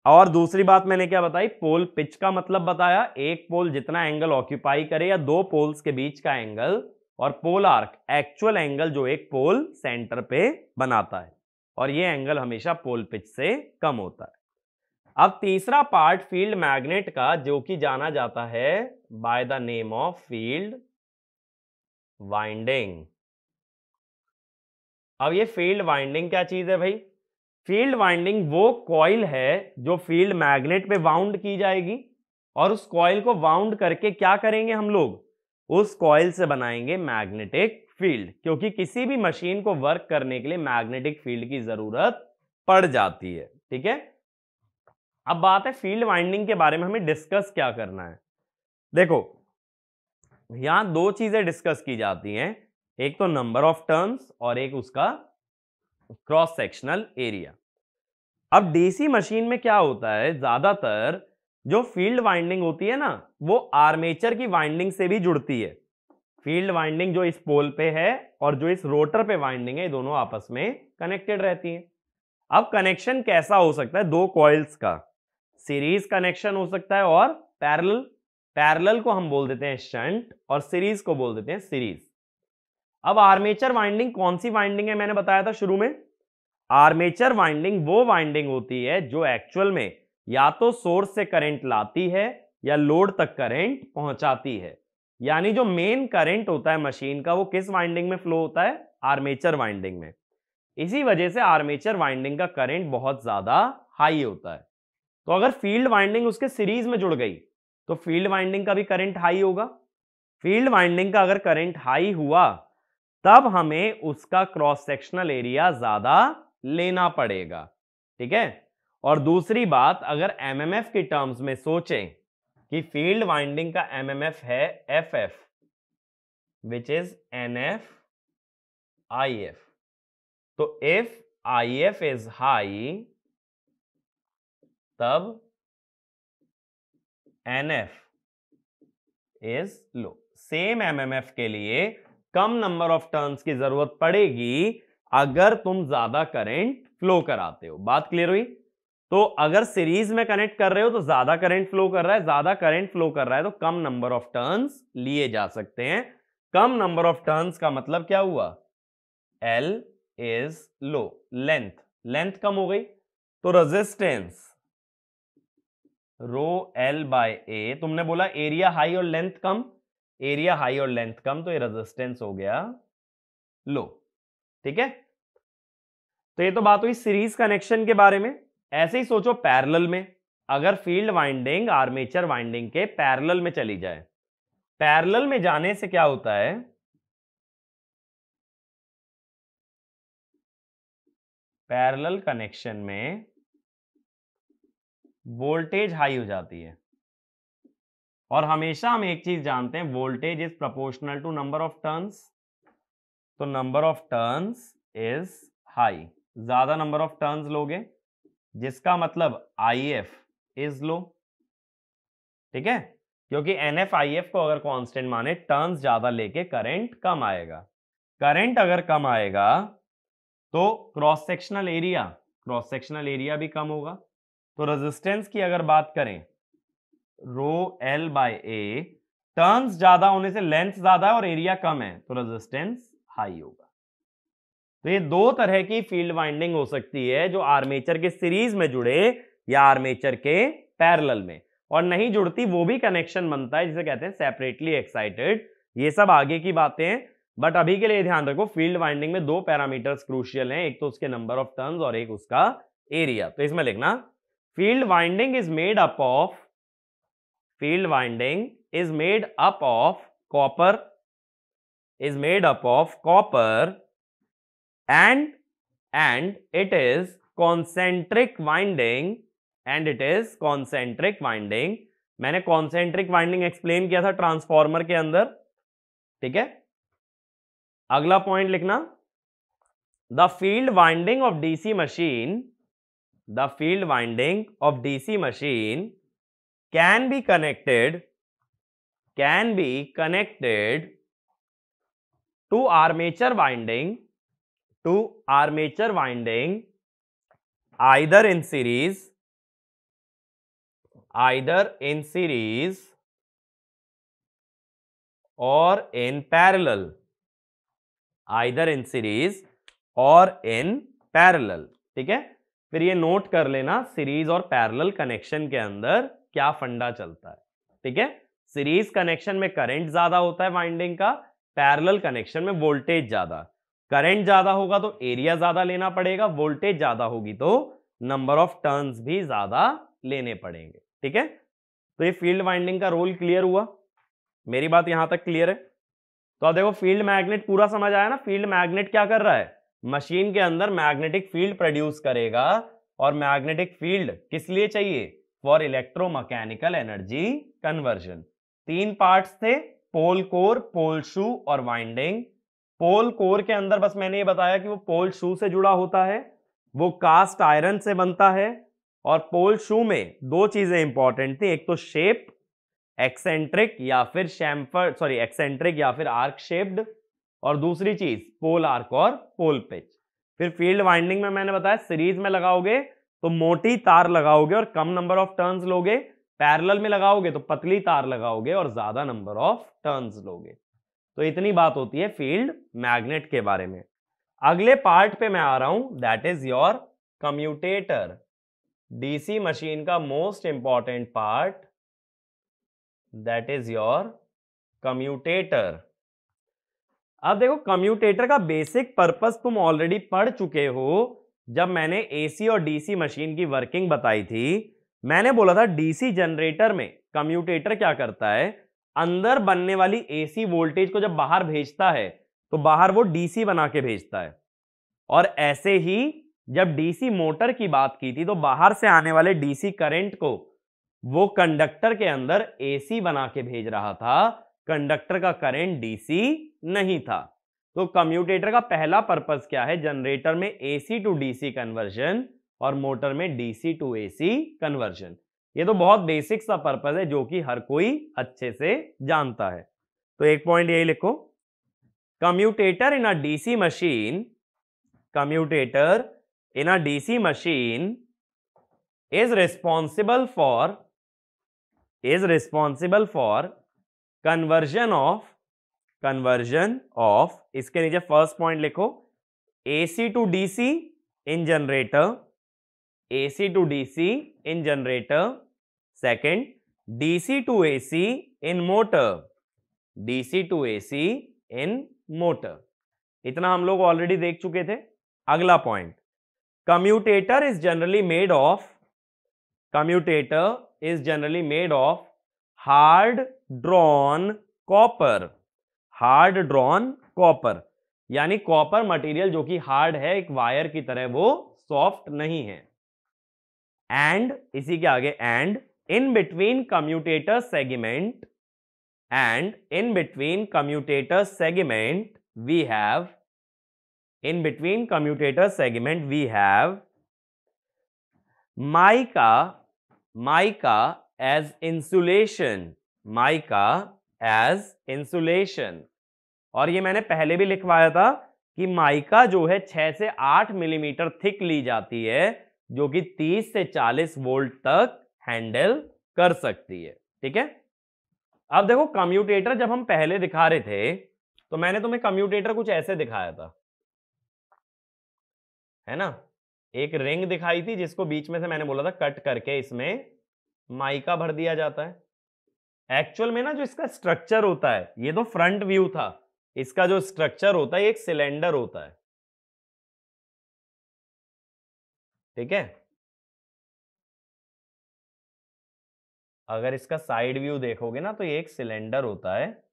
Speaker 1: और दूसरी बात मैंने क्या बताई, पोल पिच का मतलब बताया, एक पोल जितना एंगल ऑक्यूपाई करे या 2 पोल्स के बीच का एंगल, और पोल आर्क एक्चुअल एंगल जो एक पोल सेंटर पे बनाता है, और ये एंगल हमेशा पोल पिच से कम होता है। अब तीसरा पार्ट फील्ड मैग्नेट का, जो कि जाना जाता है by the name of field winding. अब ये फील्ड वाइंडिंग क्या चीज है भाई? फील्ड वाइंडिंग वो कॉइल है जो फील्ड मैग्नेट पे वाउंड की जाएगी, और उस कॉइल को वाउंड करके क्या करेंगे हम लोग, उस कॉइल से बनाएंगे मैग्नेटिक फील्ड, क्योंकि किसी भी मशीन को वर्क करने के लिए मैग्नेटिक फील्ड की जरूरत पड़ जाती है। ठीक है, अब बात है फील्ड वाइंडिंग के बारे में हमें डिस्कस क्या करना है। देखो, यहां 2 चीजें डिस्कस की जाती हैं, एक तो नंबर ऑफ टर्न्स और एक उसका क्रॉस सेक्शनल एरिया। अब डीसी मशीन में क्या होता है, ज्यादातर जो फील्ड वाइंडिंग होती है ना, वो आर्मेचर की वाइंडिंग से भी जुड़ती है। फील्ड वाइंडिंग जो इस पोल पे है और जो इस रोटर पे वाइंडिंग है, दोनों आपस में कनेक्टेड रहती हैं। अब कनेक्शन कैसा हो सकता है, दो कॉइल्स का सीरीज कनेक्शन हो सकता है और पैरेलल। पैरेलल को हम बोल देते हैं शंट और सीरीज को बोल देते हैं सीरीज। अब आर्मेचर वाइंडिंग कौन सी वाइंडिंग है, मैंने बताया था शुरू में, आर्मेचर वाइंडिंग वो वाइंडिंग होती है जो एक्चुअल में या तो सोर्स से करंट लाती है या लोड तक करंट पहुंचाती है। यानी जो मेन करंट होता है मशीन का, वो किस वाइंडिंग में फ्लो होता है, आर्मेचर वाइंडिंग में। इसी वजह से आर्मेचर वाइंडिंग का करंट बहुत ज्यादा हाई होता है। तो अगर फील्ड वाइंडिंग उसके सीरीज में जुड़ गई तो फील्ड वाइंडिंग का भी करंट हाई होगा। फील्ड वाइंडिंग का अगर करंट हाई हुआ तब हमें उसका क्रॉस सेक्शनल एरिया ज्यादा लेना पड़ेगा। ठीक है। और दूसरी बात, अगर एमएमएफ के टर्म्स में सोचें कि फील्ड वाइंडिंग का एमएमएफ है F F, which is NF I F. तो if I F is high तब NF is low. Same MMF के लिए कम नंबर ऑफ टर्न्स की जरूरत पड़ेगी अगर तुम ज्यादा करंट फ्लो कराते हो। बात क्लियर हुई? तो अगर सीरीज में कनेक्ट कर रहे हो तो ज्यादा करंट फ्लो कर रहा है, ज्यादा करंट फ्लो कर रहा है तो कम नंबर ऑफ टर्न्स लिए जा सकते हैं। कम नंबर ऑफ टर्न्स का मतलब क्या हुआ, L is low, length, length कम हो गई तो resistance rho L by A. तुमने बोला एरिया हाई और लेंथ कम, एरिया हाई और लेंथ कम तो ये रेजिस्टेंस हो गया लो। ठीक है। तो ये तो बात हुई सीरीज कनेक्शन के बारे में। ऐसे ही सोचो पैरेलल में, अगर फील्ड वाइंडिंग आर्मेचर वाइंडिंग के पैरेलल में चली जाए, पैरेलल में जाने से क्या होता है, पैरेलल कनेक्शन में वोल्टेज हाई हो जाती है। और हमेशा हम एक चीज जानते हैं, voltage is proportional to number of turns. तो number of turns is high, ज्यादा नंबर ऑफ टर्न्स लोगे जिसका मतलब IF इज लो। ठीक है। क्योंकि NF IF को अगर कांस्टेंट माने, टर्न्स ज्यादा लेके करंट कम आएगा। करंट अगर कम आएगा तो क्रॉस सेक्शनल एरिया भी कम होगा। तो रेजिस्टेंस की अगर बात करें, रो L बाय ए, टर्न्स ज्यादा होने से लेंथ ज्यादा है और एरिया कम है तो रेजिस्टेंस हाई होगा। तो ये दो तरह की फील्ड वाइंडिंग हो सकती है, जो आर्मेचर के सीरीज में जुड़े या आर्मेचर के पैरेलल में, और नहीं जुड़ती वो भी कनेक्शन बनता है जिसे कहते हैं सेपरेटली एक्साइटेड। ये सब आगे की बातें हैं, बट अभी के लिए ध्यान रखो फील्ड वाइंडिंग में दो पैरामीटर्स क्रूशियल हैं, एक तो उसके नंबर ऑफ टर्न्स और एक उसका एरिया। तो इसमें लिखना, field winding is made up of, field winding is made up of copper, is made up of copper and it is concentric winding, and it is concentric winding। मैंने concentric winding एक्सप्लेन किया था ट्रांसफॉर्मर के अंदर। ठीक है। अगला पॉइंट लिखना, the field winding of DC machine, the field winding of DC machine can be connected to armature winding, to armature winding either in series or in parallel, either in series or in parallel। ठीक है। फिर ये नोट कर लेना, सीरीज और पैरेलल कनेक्शन के अंदर क्या फंडा चलता है। ठीक है। सीरीज कनेक्शन में करंट ज्यादा होता है वाइंडिंग का, पैरेलल कनेक्शन में वोल्टेज ज्यादा। करंट ज्यादा होगा तो एरिया ज्यादा लेना पड़ेगा, वोल्टेज ज्यादा होगी तो नंबर ऑफ टर्न्स भी ज्यादा लेने पड़ेंगे। ठीक है। तो ये फील्ड वाइंडिंग का रोल क्लियर हुआ, मेरी बात यहां तक क्लियर है? तो अब देखो फील्ड मैग्नेट पूरा समझ आया ना। फील्ड मैग्नेट क्या कर रहा है, मशीन के अंदर मैग्नेटिक फील्ड प्रोड्यूस करेगा, और मैग्नेटिक फील्ड किस लिए चाहिए, फॉर इलेक्ट्रोमैकेनिकल एनर्जी कन्वर्जन। तीन पार्ट्स थे, पोल कोर, पोल शू और वाइंडिंग। पोल कोर के अंदर बस मैंने ये बताया कि वो पोल शू से जुड़ा होता है, वो कास्ट आयरन से बनता है, और पोल शू में दो चीजें इंपॉर्टेंट थी, एक तो शेप एक्सेंट्रिक या फिर एक्सेंट्रिक या फिर आर्क शेप्ड, और दूसरी चीज पोल आर्क और पोल पिच। फिर फील्ड वाइंडिंग में मैंने बताया सीरीज में लगाओगे तो मोटी तार लगाओगे और कम नंबर ऑफ टर्न्स लोगे, पैरेलल में लगाओगे तो पतली तार लगाओगे और ज्यादा नंबर ऑफ टर्न्स लोगे। तो इतनी बात होती है फील्ड मैग्नेट के बारे में। अगले पार्ट पे मैं आ रहा हूं, that is your commutator. DC machine का most important part, that is your commutator. अब देखो कम्यूटेटर का बेसिक पर्पस तुम ऑलरेडी पढ़ चुके हो जब मैंने एसी और डीसी मशीन की वर्किंग बताई थी। मैंने बोला था डीसी जनरेटर में कम्यूटेटर क्या करता है, अंदर बनने वाली एसी वोल्टेज को जब बाहर भेजता है तो बाहर वो डीसी बना के भेजता है, और ऐसे ही जब डीसी मोटर की बात की थी तो बाहर से आने वाले डीसी करंट को वो कंडक्टर के अंदर एसी बना के भेज रहा था, कंडक्टर का करंट डीसी नहीं था। तो कम्यूटेटर का पहला पर्पस क्या है, जनरेटर में एसी टू डीसी कन्वर्जन और मोटर में डीसी टू एसी कन्वर्जन। ये तो बहुत बेसिक सा पर्पस है जो कि हर कोई अच्छे से जानता है। तो एक पॉइंट यही लिखो, commutator in a DC machine, commutator in a DC machine is responsible for conversion of इसके नीचे फर्स्ट पॉइंट लिखो, AC to DC in generator, AC to DC in generator, second DC to AC in motor, DC to AC in motor। इतना हम लोग ऑलरेडी देख चुके थे। अगला point, commutator is generally made of hard drawn copper, यानी कॉपर मटेरियल जो कि हार्ड है, एक वायर की तरह, वो सॉफ्ट नहीं है। एंड इसी के आगे and in between commutator segment we have mica as insulation, और ये मैंने पहले भी लिखवाया था कि माइका जो है 6 से 8 मिलीमीटर थिक ली जाती है, जो कि 30 से 40 वोल्ट तक हैंडल कर सकती है। ठीक है, अब देखो कम्यूटेटर जब हम पहले दिखा रहे थे तो मैंने तुम्हें कम्यूटेटर कुछ ऐसे दिखाया था, है ना, एक रिंग दिखाई थी जिसको बीच में से मैंने बोला था कट करके इसमें माइका भर दिया जाता है। एक्चुअल में ना जो इसका स्ट्रक्चर होता है, ये तो फ्रंट व्यू था, इसका जो स्ट्रक्चर होता है एक सिलेंडर होता है। ठीक है, अगर इसका साइड व्यू देखोगे ना तो ये एक सिलेंडर होता है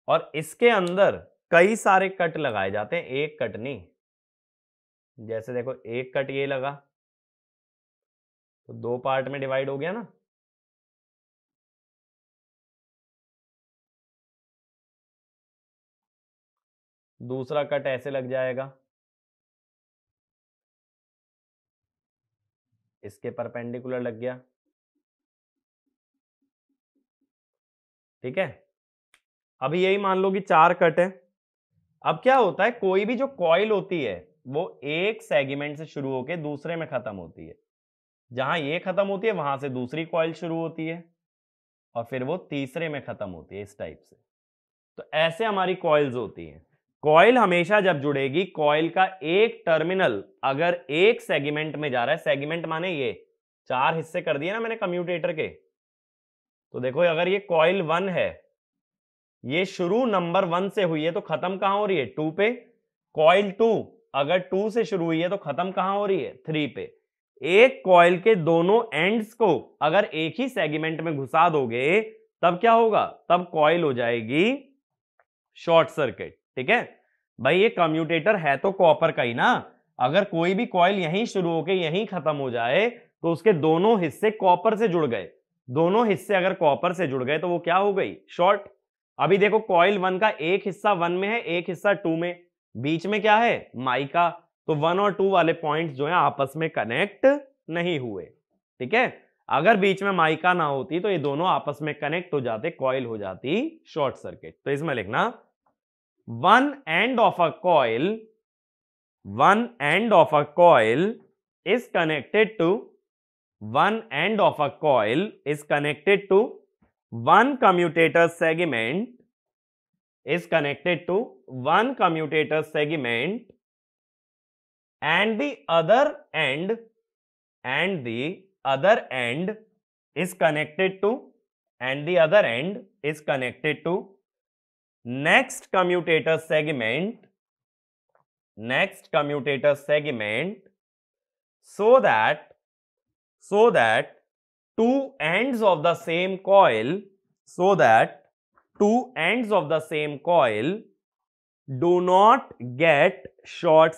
Speaker 1: और इसके अंदर कई सारे कट लगाए जाते हैं, एक कट नहीं। जैसे देखो एक कट ये लगा तो 2 पार्ट में डिवाइड हो गया ना, दूसरा कट ऐसे लग जाएगा, इसके परपेंडिकुलर लग गया। ठीक है, अभी यही मान लो कि 4 कट है। अब क्या होता है, कोई भी जो कॉइल होती है वो एक सेगमेंट से शुरू होकर दूसरे में खत्म होती है। जहां ये खत्म होती है वहां से दूसरी कॉइल शुरू होती है और फिर वो तीसरे में खत्म होती है, इस टाइप से। तो ऐसे हमारी कॉइल्स होती हैं। कॉइल हमेशा जब जुड़ेगी, कॉइल का एक टर्मिनल अगर एक सेगमेंट में जा रहा है, सेगमेंट माने ये 4 हिस्से कर दिए ना मैंने कम्यूटेटर के, तो देखो अगर ये कॉइल 1 है, ये शुरू नंबर 1 से हुई है तो खत्म कहां हो रही है, 2 पे। कॉइल 2 अगर 2 से शुरू हुई है तो खत्म कहां हो रही है, 3 पे। एक कॉइल के दोनों एंड्स को अगर एक ही सेगमेंट में घुसा दोगे तब क्या होगा, तब कॉइल हो जाएगी शॉर्ट सर्किट। ठीक है भाई, ये कम्यूटेटर है तो कॉपर का ही ना, अगर कोई भी कॉइल यहीं शुरू होके यहीं खत्म हो जाए तो उसके दोनों हिस्से कॉपर से जुड़ गए, दोनों हिस्से अगर कॉपर से जुड़ गए तो वो क्या हो गई, शॉर्ट। अभी देखो कॉइल 1 का एक हिस्सा 1 में है, एक हिस्सा 2 में, बीच में क्या है, माइका। तो 1 और 2 वाले पॉइंट्स जो है आपस में कनेक्ट नहीं हुए। ठीक है, अगर बीच में माइका ना होती तो ये दोनों आपस में कनेक्ट हो जाते, कॉइल हो जाती शॉर्ट सर्किट। तो इसमें लिखना one end of a coil, one end of a coil is connected to one end of a coil is connected to one commutator segment is connected to one commutator segment and the other end is connected to next commutator segment so that two ends of the same coil do not get short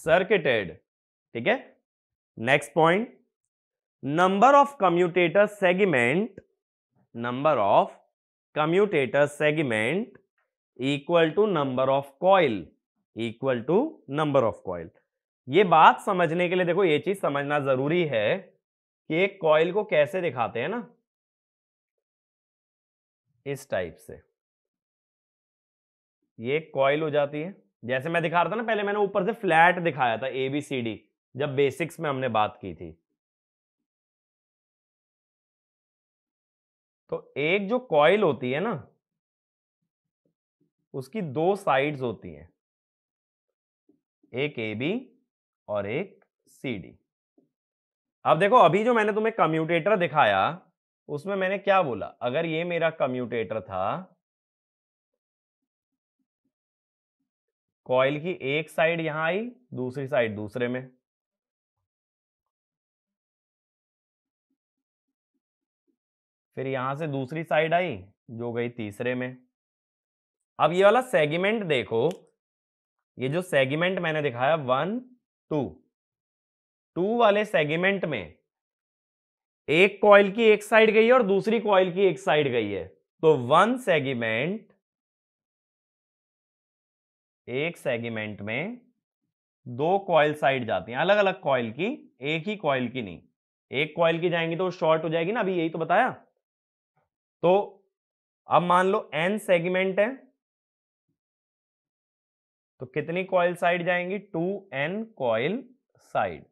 Speaker 1: circuited. ठीक है, next point, number of commutator segment equal to number of coil. ये बात समझने के लिए देखो ये चीज समझना जरूरी है कि एक कॉइल को कैसे दिखाते हैं ना, इस टाइप से। ये कॉइल हो जाती है, जैसे मैं दिखा रहा था ना पहले, मैंने ऊपर से फ्लैट दिखाया था ABCD जब बेसिक्स में हमने बात की थी। तो एक जो कॉइल होती है ना, उसकी दो साइड्स होती हैं, एक AB और एक CD। अब देखो अभी जो मैंने तुम्हें कम्यूटेटर दिखाया उसमें मैंने क्या बोला, अगर ये मेरा कम्यूटेटर था, कॉइल की एक साइड यहां आई, दूसरी साइड दूसरे में, फिर यहां से दूसरी साइड आई जो गई तीसरे में। अब ये वाला सेगमेंट देखो, ये जो सेगमेंट मैंने दिखाया 1 2 वाले सेगमेंट में एक कॉइल की एक साइड गई है और दूसरी कॉइल की एक साइड गई है। तो एक सेगमेंट में दो कॉइल साइड जाती हैं, अलग अलग कॉइल की, एक ही कॉइल की नहीं। एक कॉइल की जाएंगी तो शॉर्ट हो जाएगी ना, अभी यही तो बताया। तो अब मान लो n सेगमेंट है, तो कितनी कॉइल साइड जाएंगी, 2n कॉइल साइड।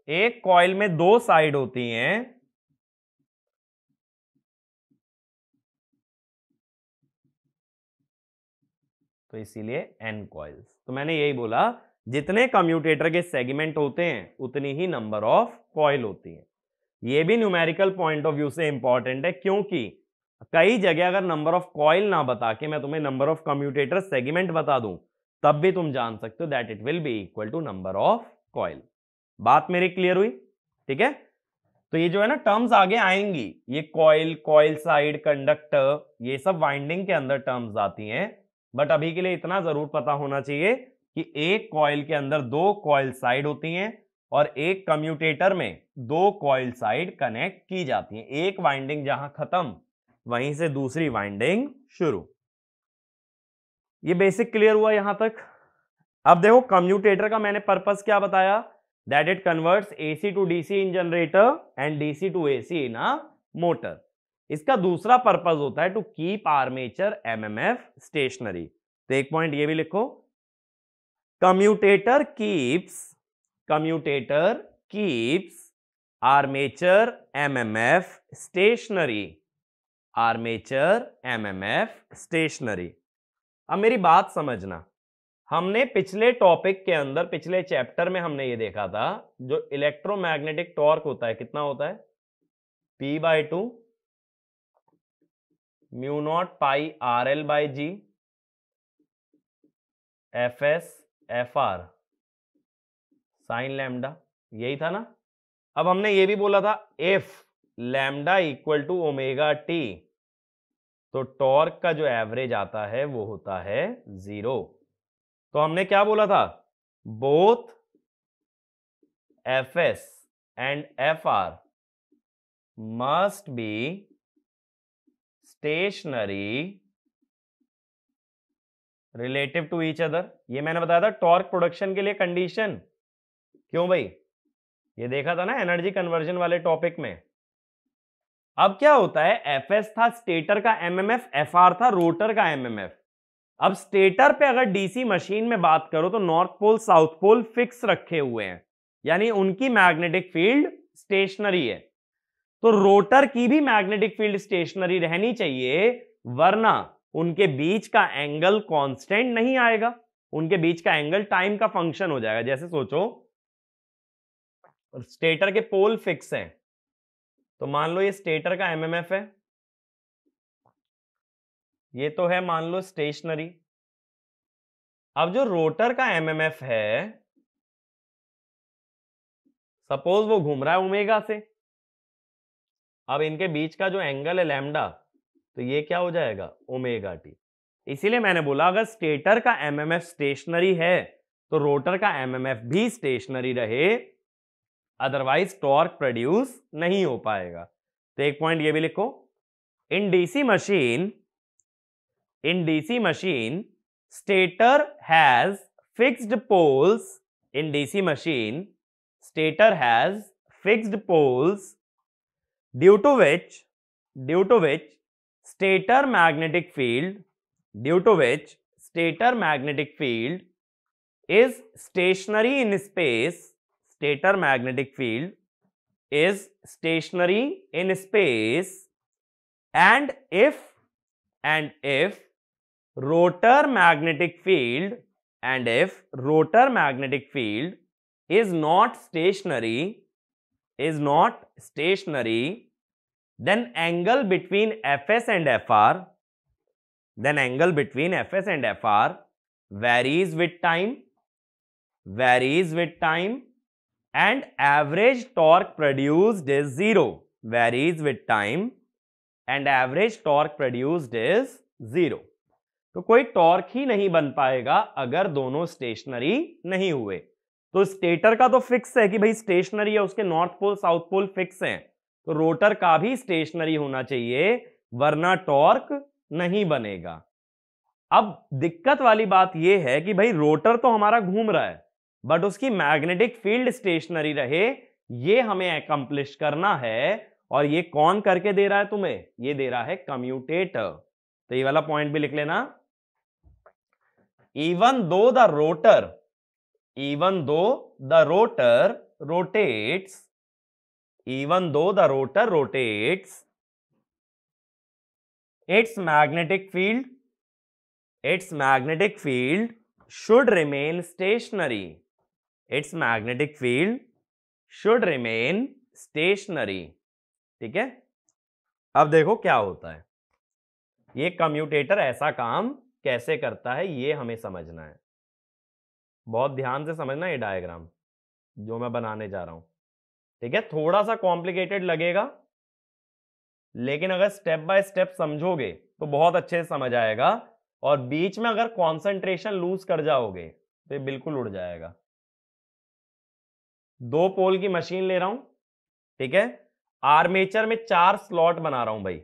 Speaker 1: एक कॉइल में दो साइड होती हैं, तो इसीलिए n कॉइल्स। तो मैंने यही बोला, जितने कम्यूटेटर के सेगमेंट होते हैं उतनी ही नंबर ऑफ कॉइल होती है। ये भी न्यूमेरिकल पॉइंट ऑफ व्यू से इंपॉर्टेंट है, क्योंकि कई जगह अगर नंबर ऑफ कॉइल ना बता के मैं तुम्हें नंबर ऑफ कम्यूटेटर सेगमेंट बता दूं, तब भी तुम जान सकते हो that it will be equal to number of coil. बात मेरी क्लियर हुई? ठीक है, तो ये जो है ना टर्म्स आगे आएंगी, ये कॉइल, कॉइल साइड, कंडक्टर, ये सब वाइंडिंग के अंदर टर्म्स आती हैं। बट अभी के लिए इतना जरूर पता होना चाहिए कि एक कॉइल के अंदर दो कॉइल साइड होती हैं और एक कम्यूटेटर में दो कॉइल साइड कनेक्ट की जाती हैं। एक वाइंडिंग जहां खत्म वहीं से दूसरी वाइंडिंग शुरू। ये बेसिक क्लियर हुआ यहां तक? अब देखो कम्यूटेटर का मैंने पर्पस क्या बताया, that it converts AC to DC in generator and DC to AC in a motor. इसका दूसरा पर्पस होता है to keep armature MMF stationary. तो एक पॉइंट ये भी लिखो, commutator keeps armature MMF stationary. अब मेरी बात समझना, हमने पिछले टॉपिक के अंदर, पिछले चैप्टर में हमने ये देखा था, जो इलेक्ट्रोमैग्नेटिक टॉर्क होता है कितना होता है, P/2 mu naught pi RL/G FS FR sine lambda, यही था ना। अब हमने ये भी बोला था if lambda equal to omega t, तो टॉर्क का जो एवरेज आता है वो होता है 0। तो हमने क्या बोला था, both FS and FR must be stationary relative to each other. ये मैंने बताया था टॉर्क प्रोडक्शन के लिए कंडीशन। क्यों भाई? ये देखा था ना एनर्जी कन्वर्जन वाले टॉपिक में। अब क्या होता है, एफएस था स्टेटर का एमएमएफ, एफआर था रोटर का एमएमएफ। अब स्टेटर पे अगर डीसी मशीन में बात करो तो north pole south pole fix रखे हुए हैं, यानी उनकी मैग्नेटिक फील्ड स्टेशनरी है। तो रोटर की भी मैग्नेटिक फील्ड स्टेशनरी रहनी चाहिए, वरना उनके बीच का एंगल कांस्टेंट नहीं आएगा, उनके बीच का एंगल टाइम का फंक्शन हो जाएगा। जैसे सोचो स्टेटर के पोल फिक्स हैं, तो मान लो ये स्टेटर का एमएमएफ है, ये तो है मान लो स्टेशनरी। अब जो रोटर का एमएमएफ है, सपोज वो घूम रहा है ओमेगा से, अब इनके बीच का जो एंगल है लैम्डा, तो ये क्या हो जाएगा ओमेगा टी। इसीलिए मैंने बोला अगर स्टेटर का एमएमएफ स्टेशनरी है तो रोटर का एमएमएफ भी स्टेशनरी रहे, अदरवाइज टॉर्क प्रोड्यूस नहीं हो पाएगा। तो एक पॉइंट ये भी लिखो, in DC machine stator has fixed poles. In DC machine stator has fixed poles due to which stator magnetic field is stationary in space. Stator magnetic field is stationary in space, and if rotor magnetic field is not stationary, then angle between Fs and Fr varies with time, and average torque produced is zero. तो कोई टॉर्क ही नहीं बन पाएगा अगर दोनों स्टेशनरी नहीं हुए। तो स्टेटर का तो फिक्स है कि भाई स्टेशनरी है, उसके north pole south pole fix हैं, तो रोटर का भी स्टेशनरी होना चाहिए, वरना टॉर्क नहीं बनेगा। अब दिक्कत वाली बात यह है कि भाई रोटर तो हमारा घूम रहा है, बट उसकी मैग्नेटिक फील्ड स्टेशनरी रहे, ये हमें अकम्प्लिश करना है। और ये कौन करके दे रहा है तुम्हें? ये दे रहा है कम्यूटेटर। तो ये वाला पॉइंट भी लिख लेना। even though the rotor rotates, its magnetic field should remain stationary. ठीक है? अब देखो क्या होता है, ये कम्यूटेटर ऐसा काम कैसे करता है ये हमें समझना है। बहुत ध्यान से समझना ये डायग्राम जो मैं बनाने जा रहा हूं। ठीक है, थोड़ा सा कॉम्प्लिकेटेड लगेगा, लेकिन अगर स्टेप बाय स्टेप समझोगे तो बहुत अच्छे से समझ आएगा। और बीच में अगर कंसंट्रेशन लूज कर जाओगे तो ये बिल्कुल उड़ जाएगा। 2 पोल की मशीन ले रहा हूं, ठीक है, आर्मेचर में 4 स्लॉट बना रहा हूं भाई।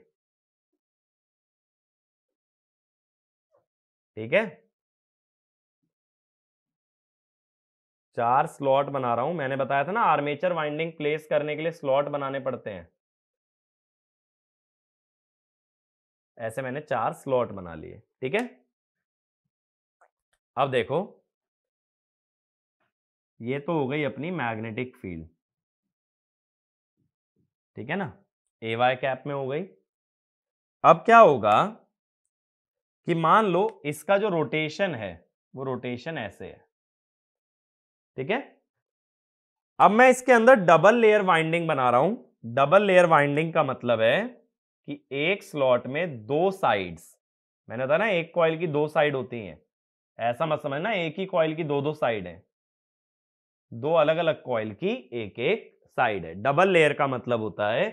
Speaker 1: ठीक है, 4 स्लॉट बना रहा हूं। मैंने बताया था ना आर्मेचर वाइंडिंग प्लेस करने के लिए स्लॉट बनाने पड़ते हैं। ऐसे मैंने 4 स्लॉट बना लिए। ठीक है, अब देखो ये तो हो गई अपनी मैग्नेटिक फील्ड, ठीक है ना, ए वाई कैप में हो गई। अब क्या होगा कि मान लो इसका जो रोटेशन है वो रोटेशन ऐसे है। ठीक है, अब मैं इसके अंदर डबल लेयर वाइंडिंग बना रहा हूं। डबल लेयर वाइंडिंग का मतलब है कि एक स्लॉट में 2 साइड्स, मैंने बताया ना एक कॉइल की 2 साइड होती हैं, ऐसा मत समझना एक ही कॉइल की 2 साइड हैं, 2 अलग अलग कॉइल की एक एक साइड है। डबल लेयर का मतलब होता है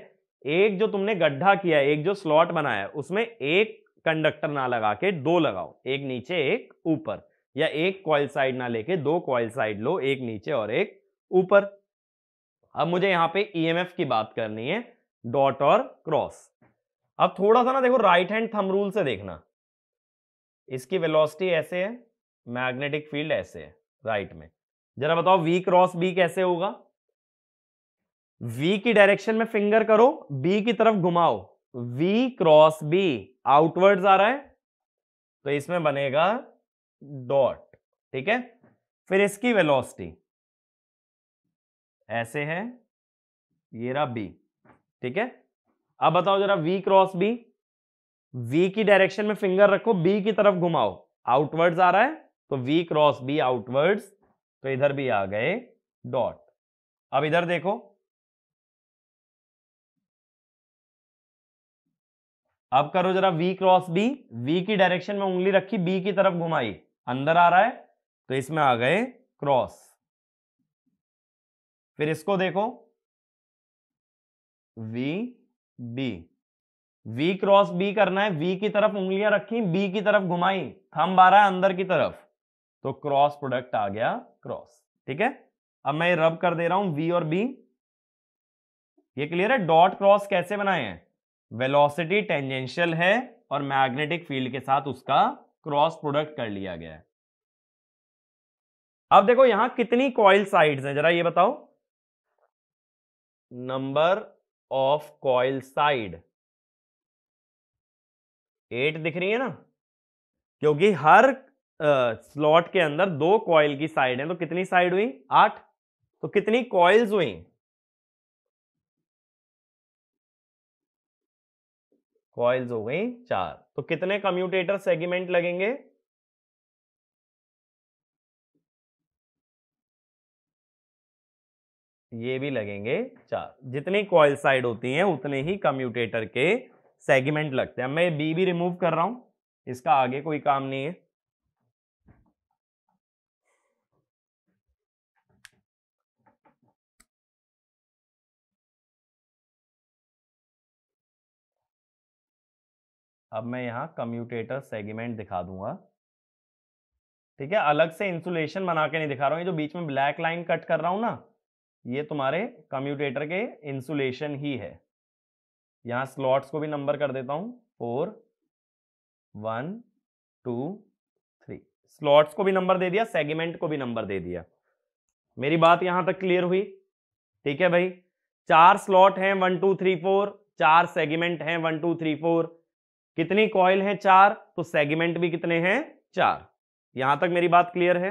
Speaker 1: एक जो तुमने गड्ढा किया है, एक जो स्लॉट बनाया है, उसमें एक कंडक्टर ना लगा के 2 लगाओ, एक नीचे एक ऊपर, या एक कॉइल साइड ना लेके 2 कॉइल साइड लो, एक नीचे और एक ऊपर। अब मुझे यहां पे ईएमएफ की बात करनी है, डॉट और क्रॉस। अब थोड़ा सा ना देखो राइट हैंड थंब रूल से देखना, इसकी वेलोसिटी ऐसे है, मैग्नेटिक फील्ड ऐसे है राइट में। जरा बताओ v क्रॉस b कैसे होगा? v की डायरेक्शन में फिंगर करो, b की तरफ घुमाओ, v क्रॉस b आउटवर्ड्स आ रहा है तो इसमें बनेगा डॉट, ठीक है। फिर इसकी वेलोसिटी ऐसे है, ये रहा b, ठीक है। अब बताओ जरा v क्रॉस b, v की डायरेक्शन में फिंगर रखो, b की तरफ घुमाओ, आउटवर्ड्स आ रहा है तो v क्रॉस b आउटवर्ड्स, तो इधर भी आ गए डॉट। अब इधर देखो, अब करो जरा v क्रॉस b, v की डायरेक्शन में उंगली रखी, b की तरफ घुमाई, अंदर आ रहा है तो इसमें आ गए क्रॉस। फिर इसको देखो v b, v cross b करना है, v की तरफ उंगलियां रखी, b की तरफ घुमाई, थंब आ रहा है अंदर की तरफ तो क्रॉस प्रोडक्ट आ गया क्रॉस, ठीक है। अब मैं ये रब कर दे रहा हूं v और b, ये क्लियर है। डॉट क्रॉस कैसे बनाए हैं? वेलोसिटी टेंजेंशियल है और मैग्नेटिक फील्ड के साथ उसका क्रॉस प्रोडक्ट कर लिया गया है। अब देखो यहां कितनी कॉइल साइड्स हैं, जरा ये बताओ। नंबर ऑफ कॉइल साइड 8 दिख रही है ना, क्योंकि हर स्लॉट के अंदर 2 कॉइल की साइड है, तो कितनी साइड हुई? 8। तो कितनी कॉइल्स हुई? कॉइल्स हो गई 4। तो कितने कम्यूटेटर सेगमेंट लगेंगे? ये भी लगेंगे 4। जितनी कॉइल साइड होती हैं उतने ही कम्यूटेटर के सेगमेंट लगते हैं। मैं बी भी रिमूव कर रहा हूं, इसका आगे कोई काम नहीं है। अब मैं यहां कम्यूटेटर सेगमेंट दिखा दूंगा, ठीक है। अलग से इंसुलेशन बना के नहीं दिखा रहा हूं, ये जो बीच में ब्लैक लाइन कट कर रहा हूं ना, ये तुम्हारे कम्यूटेटर के इंसुलेशन ही है। यहां स्लॉट्स को भी नंबर कर देता हूं, 4 1 2 3। स्लॉट्स को भी नंबर दे दिया, सेगमेंट को भी नंबर दे दिया। मेरी बात यहां तक क्लियर हुई? ठीक है भाई, 4 स्लॉट हैं 1 2 3 4, 4 सेगमेंट हैं 1 2 3 4। कितनी कॉइल हैं? 4, तो सेगमेंट भी कितने हैं? 4। यहां तक मेरी बात क्लियर है?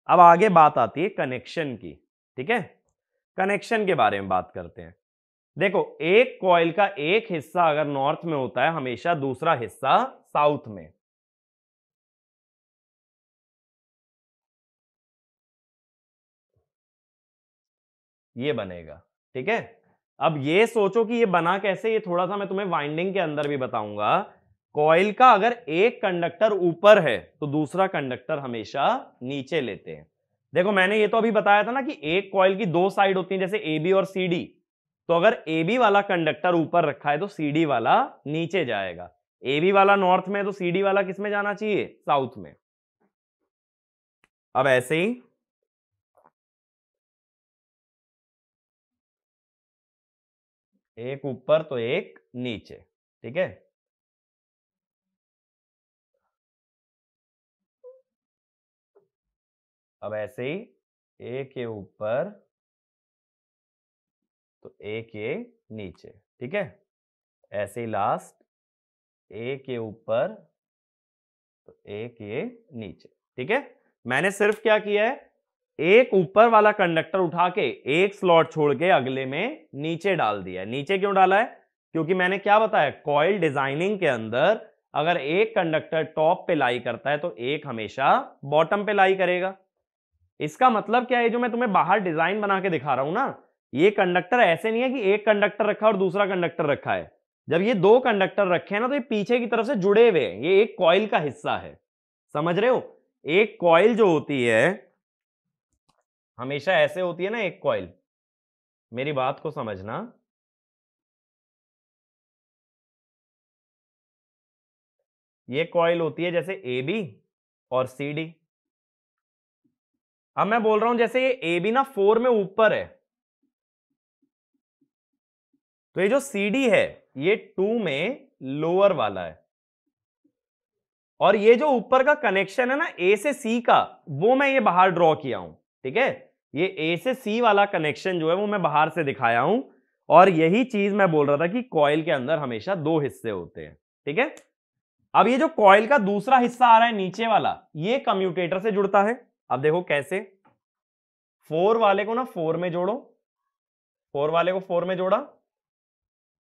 Speaker 1: अब आगे बात आती है कनेक्शन की, ठीक है। कनेक्शन के बारे में बात करते हैं। देखो, एक कॉइल का एक हिस्सा अगर नॉर्थ में होता है, हमेशा दूसरा हिस्सा साउथ में। ये बनेगा, ठीक है। अब ये सोचो कि ये बना कैसे, ये थोड़ा सा मैं तुम्हें वाइंडिंग के अंदर भी बताऊंगा। कॉइल का अगर एक कंडक्टर ऊपर है तो दूसरा कंडक्टर हमेशा नीचे लेते हैं। देखो, मैंने ये तो अभी बताया था ना कि एक कॉइल की 2 साइड होती हैं, जैसे ए बी और सी डी। तो अगर ए बी वाला कंडक्टर ऊपर रखा है तो सी डी वाला नीचे जाएगा। ए बी वाला नॉर्थ में है तो सी डी वाला किस में जाना चाहिए? साउथ में। अब ऐसे ही एक ऊपर तो एक नीचे, ठीक है। अब ऐसे ही एक ये ऊपर तो एक ये नीचे, ठीक है। ऐसे ही लास्ट एक ये ऊपर तो एक ये नीचे, ठीक है। मैंने सिर्फ क्या किया है, एक ऊपर वाला कंडक्टर उठा के एक स्लॉट छोड़ के अगले में नीचे डाल दिया है। नीचे क्यों डाला है? क्योंकि मैंने क्या बताया, कॉइल डिजाइनिंग के अंदर अगर एक कंडक्टर टॉप पे लाई करता है तो एक हमेशा बॉटम पे लाई करेगा। इसका मतलब क्या है, जो मैं तुम्हें बाहर डिजाइन बना के दिखा रहा हूं ना, ये कंडक्टर ऐसे नहीं है कि एक कंडक्टर रखा और दूसरा कंडक्टर रखा है। जब ये 2 कंडक्टर रखे हैं ना, तो ये पीछे की तरफ से जुड़े हुए हैं, ये एक कॉइल का हिस्सा है। समझ रहे हो? एक कॉइल जो होती है हमेशा ऐसे होती है ना, एक कॉइल। मेरी बात को समझना, ये कॉइल होती है जैसे ए बी और सी डी। अब मैं बोल रहा हूं जैसे ये ए बी ना 4 में ऊपर है, तो ये जो CD है ये 2 में लोअर वाला है, और ये जो ऊपर का कनेक्शन है ना A से C का, वो मैं ये बाहर ड्रॉ किया हूं। ठीक है, ये A से C वाला कनेक्शन जो है वो मैं बाहर से दिखाया हूं, और यही चीज मैं बोल रहा था कि कॉइल के अंदर हमेशा दो हिस्से होते हैं। ठीक है, अब ये जो कॉइल का दूसरा हिस्सा आ रहा है नीचे वाला, ये कम्यूटेटर से जुड़ता है। अब देखो कैसे, 4 वाले को ना 4 में जोड़ो, 4 वाले को 4 में जोड़ा,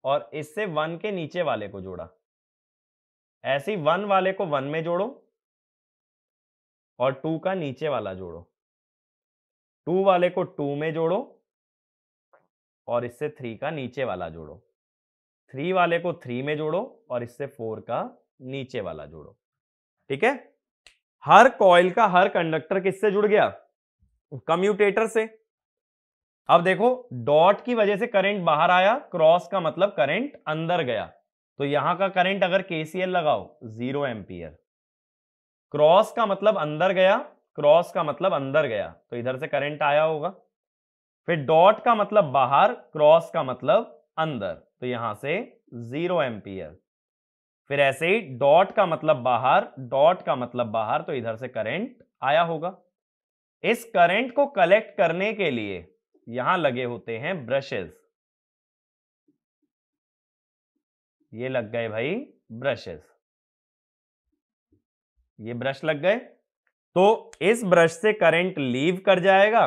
Speaker 1: और इससे 1 के नीचे वाले को जोड़ा। ऐसे ही 1 वाले को 1 में जोड़ो, और 2 का नीचे वाला जोड़ो, 2 वाले को 2 में जोड़ो, और इससे 3 का नीचे वाला जोड़ो, 3 वाले को 3 में जोड़ो, और इससे 4 का नीचे वाला जोड़ो। ठीक है, हर कॉइल का हर कंडक्टर किससे जुड़ गया? कम्यूटेटर से। अब देखो, डॉट की वजह से करंट बाहर आया, क्रॉस का मतलब करंट अंदर गया, तो यहां का करंट अगर केसीएल लगाओ 0 एंपियर। क्रॉस का मतलब अंदर गया, क्रॉस का मतलब अंदर गया, तो इधर से करंट आया होगा। फिर डॉट का मतलब बाहर, क्रॉस का मतलब अंदर, तो यहां से 0 एंपियर। फिर ऐसे ही डॉट का मतलब बाहर, डॉट का मतलब बाहर, तो इधर से करंट आया होगा। इस करंट को कलेक्ट करने के लिए यहां लगे होते हैं ब्रशेस। ये लग गए भाई ब्रशेस, ये ब्रश लग गए, तो इस ब्रश से करंट लीव कर जाएगा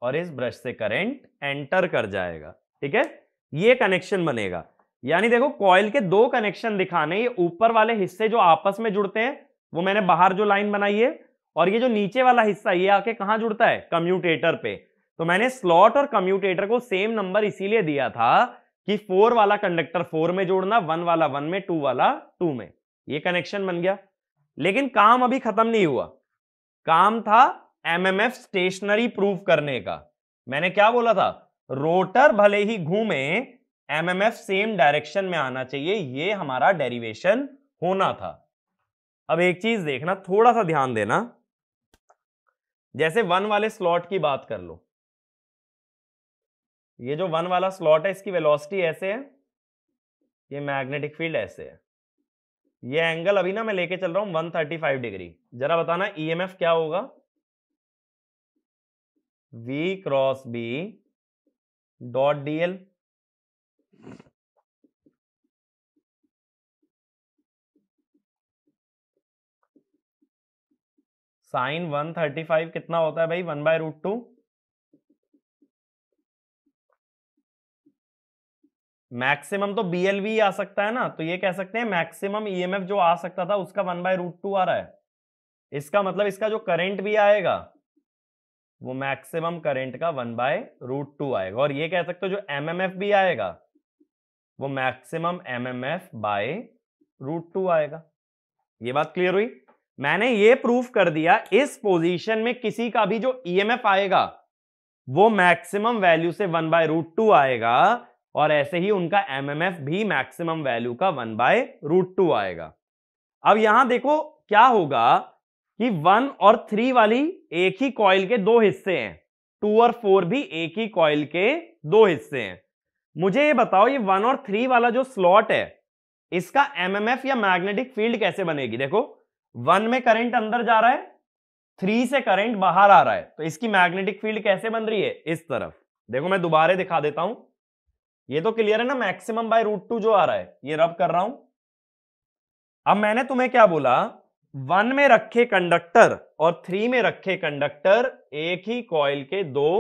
Speaker 1: और इस ब्रश से करंट एंटर कर जाएगा। ठीक है, ये कनेक्शन बनेगा। यानी देखो, कॉइल के दो कनेक्शन दिखाने, ये ऊपर वाले हिस्से जो आपस में जुड़ते हैं वो मैंने बाहर जो लाइन बनाई है, और ये जो नीचे वाला हिस्सा ये आके कहां जुड़ता है? कम्यूटेटर पे। तो मैंने स्लॉट और कम्यूटेटर को सेम नंबर इसीलिए दिया था कि 4 वाला कंडक्टर 4 में जोड़ना, 1 वाला 1 में, 2 वाला 2 में। ये कनेक्शन बन गया। लेकिन काम अभी खत्म नहीं हुआ, काम था एमएमएफ स्टेशनरी प्रूव करने का। मैंने क्या बोला था? रोटर भले ही घूमे, एमएमएफ सेम डायरेक्शन में आना चाहिए, ये हमारा डेरिवेशन होना था। अब एक चीज देखना, थोड़ा सा ध्यान देना, जैसे 1 वाले स्लॉट की बात कर लो, ये जो 1 वाला स्लॉट है इसकी वेलोसिटी ऐसे है, ये मैग्नेटिक फील्ड ऐसे है, ये एंगल अभी ना मैं लेके चल रहा हूं 135 डिग्री। जरा बताना ईएमएफ क्या होगा? V cross B dot DL. Sine 135 कितना होता है भाई? 1/√2। मैक्सिमम तो BLV आ सकता है ना, तो ये कह सकते हैं मैक्सिमम ईएमएफ जो आ सकता था उसका 1/√2 आ रहा है। इसका मतलब इसका जो करंट भी आएगा वो मैक्सिमम करंट का 1/√2 आएगा, और ये कह सकते हो जो एमएमएफ भी आएगा वो मैक्सिमम एमएमएफ बाय √2 आएगा। ये बात क्लियर हुई? मैंने ये प्रूफ कर दिया इस पोजीशन में किसी का भी जो ईएमएफ आएगा वो मैक्सिमम वैल्यू से 1/√2 आएगा, और ऐसे ही उनका एमएमएफ भी मैक्सिमम वैल्यू का 1/√2 आएगा। अब यहां देखो क्या होगा कि 1 और 3 वाली एक ही कॉइल के दो हिस्से हैं, 2 और 4 भी एक ही कॉइल के दो हिस्से हैं। मुझे ये बताओ, ये 1 और 3 वाला जो स्लॉट है इसका एमएमएफ या मैग्नेटिक फील्ड कैसे बनेगी? देखो, 1 में करंट अंदर जा रहा है, 3 से करंट बाहर आ रहा है, तो इसकी मैग्नेटिक फील्ड कैसे बन रही है? इस तरफ। देखो मैं दोबारा दिखा देता हूं, ये तो क्लियर है ना, मैक्सिमम बाय √2 जो आ रहा है, ये रब कर रहा हूं। अब मैंने तुम्हें क्या बोला? 1 में रखे कंडक्टर और 3 में रखे कंडक्टर एक ही कॉइल के दो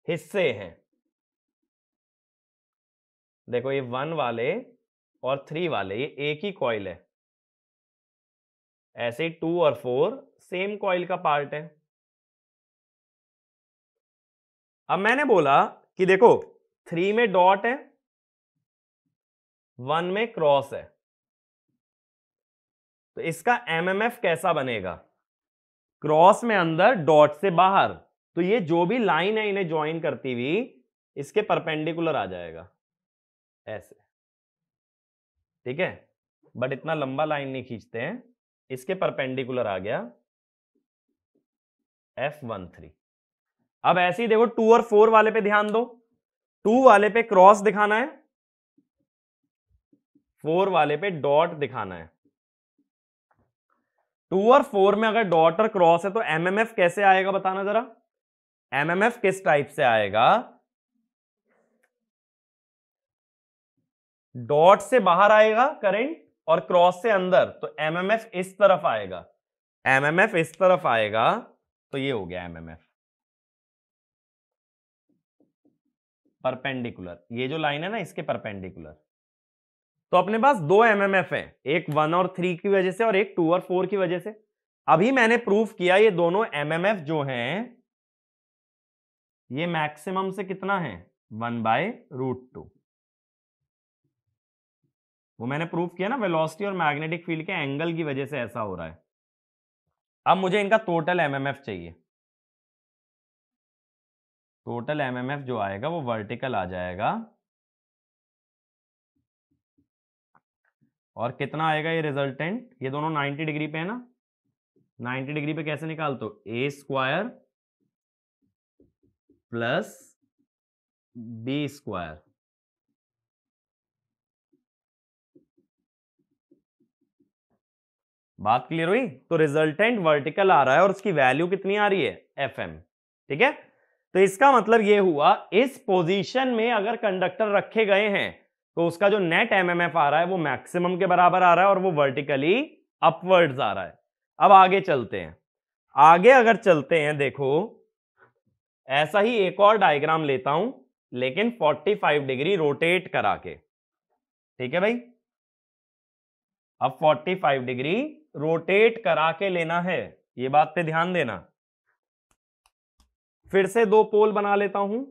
Speaker 1: हिस्से हैं। देखो, ये 1 वाले और 3 वाले ये एक ही कॉइल है, ऐसे 2 और 4 सेम कॉइल का पार्ट है। अब मैंने बोला कि देखो, 3 में डॉट है, 1 में क्रॉस है, तो इसका एमएमएफ कैसा बनेगा? क्रॉस में अंदर, डॉट से बाहर, तो ये जो भी लाइन है इन्हें ज्वाइन करती हुई इसके परपेंडिकुलर आ जाएगा ऐसे। ठीक है, बट इतना लंबा लाइन नहीं खींचते हैं, इसके परपेंडिकुलर आ गया F13। अब ऐसे ही देखो 2 और 4 वाले पे ध्यान दो, 2 वाले पे क्रॉस दिखाना है, 4 वाले पे डॉट दिखाना है। 2 और 4 में अगर डॉट और क्रॉस है तो एमएमएफ कैसे आएगा बताना जरा। एमएमएफ किस टाइप से आएगा, डॉट से बाहर आएगा करंट और क्रॉस से अंदर, तो एमएमएफ इस तरफ आएगा। एमएमएफ इस तरफ आएगा तो ये हो गया एमएमएफ परपेंडिकुलर, ये जो लाइन है ना इसके परपेंडिकुलर। तो अपने पास दो एमएमएफ है, एक 1 और 3 की वजह से और एक 2 और 4 की वजह से। अभी मैंने प्रूफ किया ये दोनों एमएमएफ जो हैं ये मैक्सिमम से कितना है 1/√2। वो मैंने प्रूफ किया ना, वेलोसिटी और मैग्नेटिक फील्ड के एंगल की वजह से ऐसा हो रहा है। अब मुझे इनका टोटल एमएमएफ चाहिए। टोटल एमएमएफ जो आएगा वो वर्टिकल आ जाएगा, और कितना आएगा ये रिजल्टेंट, ये दोनों 90 डिग्री पे है ना, 90 डिग्री पे कैसे निकालते हो, a² प्लस b²। बात क्लियर हुई। तो रिजल्टेंट वर्टिकल आ रहा है और उसकी वैल्यू कितनी आ रही है Fm। ठीक है, तो इसका मतलब ये हुआ इस पोजीशन में अगर कंडक्टर रखे गए हैं तो उसका जो नेट एमएमएफ आ रहा है वो मैक्सिमम के बराबर आ रहा है और वो वर्टिकली अपवर्ड्स आ रहा है। अब आगे चलते हैं, आगे अगर चलते हैं देखो ऐसा ही एक और डायग्राम लेता हूं लेकिन 45 डिग्री रोटेट करा के। ठीक है भाई, अब 45 डिग्री रोटेट करा के लेना है, ये बात पे ध्यान देना। फिर से दो पोल बना लेता हूं,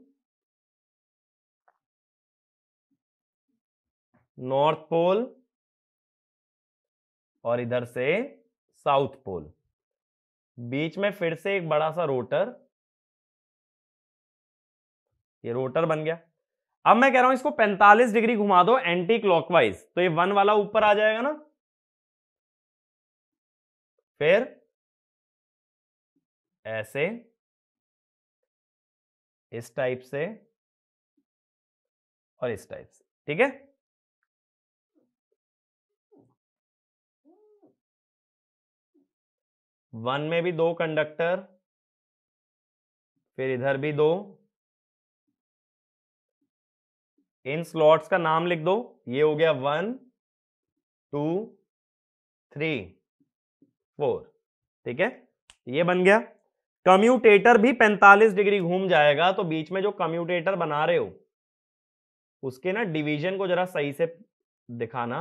Speaker 1: नॉर्थ पोल और इधर से साउथ पोल, बीच में फिर से एक बड़ा सा रोटर, ये रोटर बन गया। अब मैं कह रहा हूं इसको 45 डिग्री घुमा दो एंटी क्लॉकवाइज, तो ये 1 वाला ऊपर आ जाएगा ना, फिर ऐसे इस टाइप से और इस टाइप से। ठीक है, वन में भी दो कंडक्टर, फिर इधर भी दो, इन स्लॉट्स का नाम लिख दो, ये हो गया 1 2 3 4। ठीक है, ये बन गया। कम्यूटेटर भी 45 डिग्री घूम जाएगा, तो बीच में जो कम्यूटेटर बना रहे हो उसके ना डिवीजन को जरा सही से दिखाना।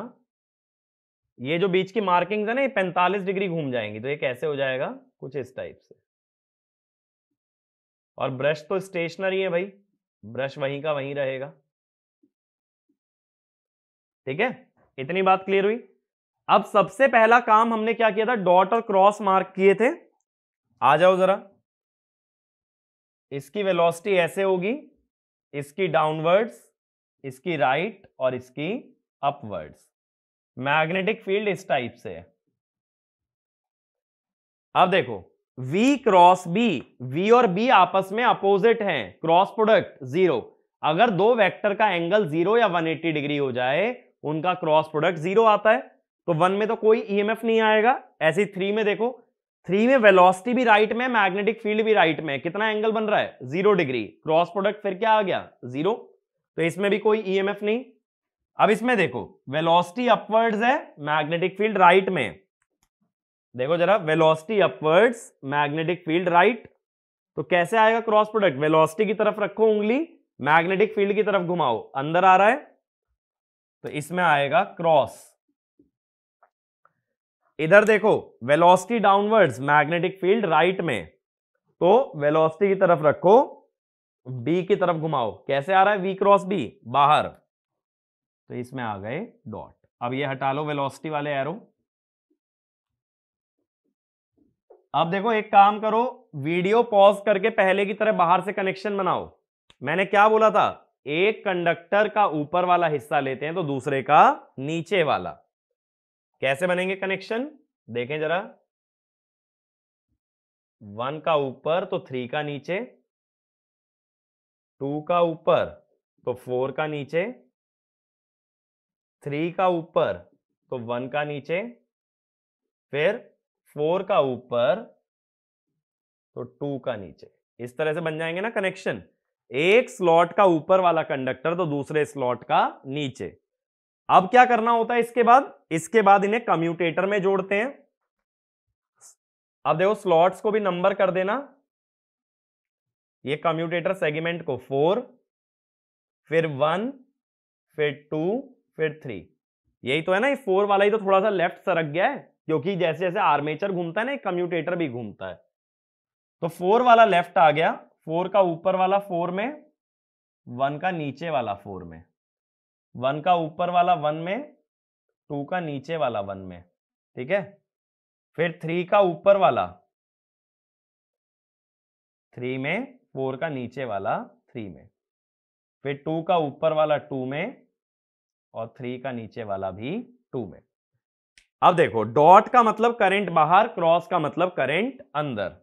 Speaker 1: ये जो बीच की मार्किंग्स है ना ये 45 डिग्री घूम जाएंगी, तो ये कैसे हो जाएगा कुछ इस टाइप से। और ब्रश तो स्टेशनरी है भाई, ब्रश वहीं का वहीं रहेगा। ठीक है, इतनी बात क्लियर हुई। अब सबसे पहला काम हमने क्या किया था, डॉट और क्रॉस मार्क किए थे। आ जाओ जरा, इसकी वेलोसिटी ऐसे होगी, इसकी डाउनवर्ड्स, इसकी राइट और इसकी अपवर्ड्स। मैग्नेटिक फील्ड इस टाइप से है। अब देखो V क्रॉस B, V और B आपस में अपोजिट हैं, क्रॉस प्रोडक्ट 0। अगर दो वेक्टर का एंगल 0 या 180 डिग्री हो जाए उनका क्रॉस प्रोडक्ट 0 आता है, तो 1 में तो कोई ईएमएफ नहीं आएगा। ऐसे 3 में देखो, 3 में वेलोसिटी भी राइट में, मैग्नेटिक फील्ड भी राइट में, कितना एंगल बन रहा है 0 डिग्री, क्रॉस प्रोडक्ट फिर क्या आ गया 0, तो इसमें भी कोई ईएमएफ नहीं। अब इसमें देखो वेलोसिटी अपवर्ड्स है, मैग्नेटिक फील्ड राइट में, देखो जरा velocity upwards magnetic field right, तो कैसे आएगा क्रॉस प्रोडक्ट, वेलोसिटी की तरफ रखो उंगली, मैग्नेटिक फील्ड की तरफ घुमाओ, अंदर आ रहा है तो इसमें आएगा क्रॉस। इधर देखो velocity downwards magnetic field right में, तो वेलोसिटी की तरफ रखो, बी की तरफ घुमाओ, कैसे आ रहा है V क्रॉस B बाहर, तो इसमें आ गए डॉट। अब ये हटा लो वेलोसिटी वाले एरो। अब देखो एक काम करो, वीडियो पॉज करके पहले की तरह बाहर से कनेक्शन बनाओ। मैंने क्या बोला था, एक कंडक्टर का ऊपर वाला हिस्सा लेते हैं तो दूसरे का नीचे वाला। कैसे बनेंगे कनेक्शन देखें जरा, 1 का ऊपर तो 3 का नीचे, 2 का ऊपर तो 4 का नीचे, 3 का ऊपर तो 1 का नीचे, फिर 4 का ऊपर तो 2 का नीचे। इस तरह से बन जाएंगे ना कनेक्शन, एक स्लॉट का ऊपर वाला कंडक्टर तो दूसरे स्लॉट का नीचे। अब क्या करना होता है इसके बाद इन्हें कम्यूटेटर में जोड़ते हैं। अब देखो स्लॉट्स को भी नंबर कर देना, ये कम्यूटेटर सेगमेंट को 4, फिर 1, फिर 2, फिर 3। यही तो है ना, ये 4 वाला ही तो थोड़ा सा लेफ्ट सरक गया है, क्योंकि जैसे जैसे आर्मेचर घूमता है ना, कम्यूटेटर भी घूमता है। तो 4 वाला लेफ्ट आ गया, 4 का ऊपर वाला 4 में, 1 का नीचे वाला 4 में, 1 का ऊपर वाला 1 में, 2 का नीचे वाला 1 में, ठीक है। फिर 3 का ऊपर वाला 3 में, 4 का नीचे वाला 3 में, फिर 2 का ऊपर वाला 2 में, और 3 का नीचे वाला भी 2 में। अब देखो, डॉट का मतलब करंट बाहर, क्रॉस का मतलब करंट अंदर।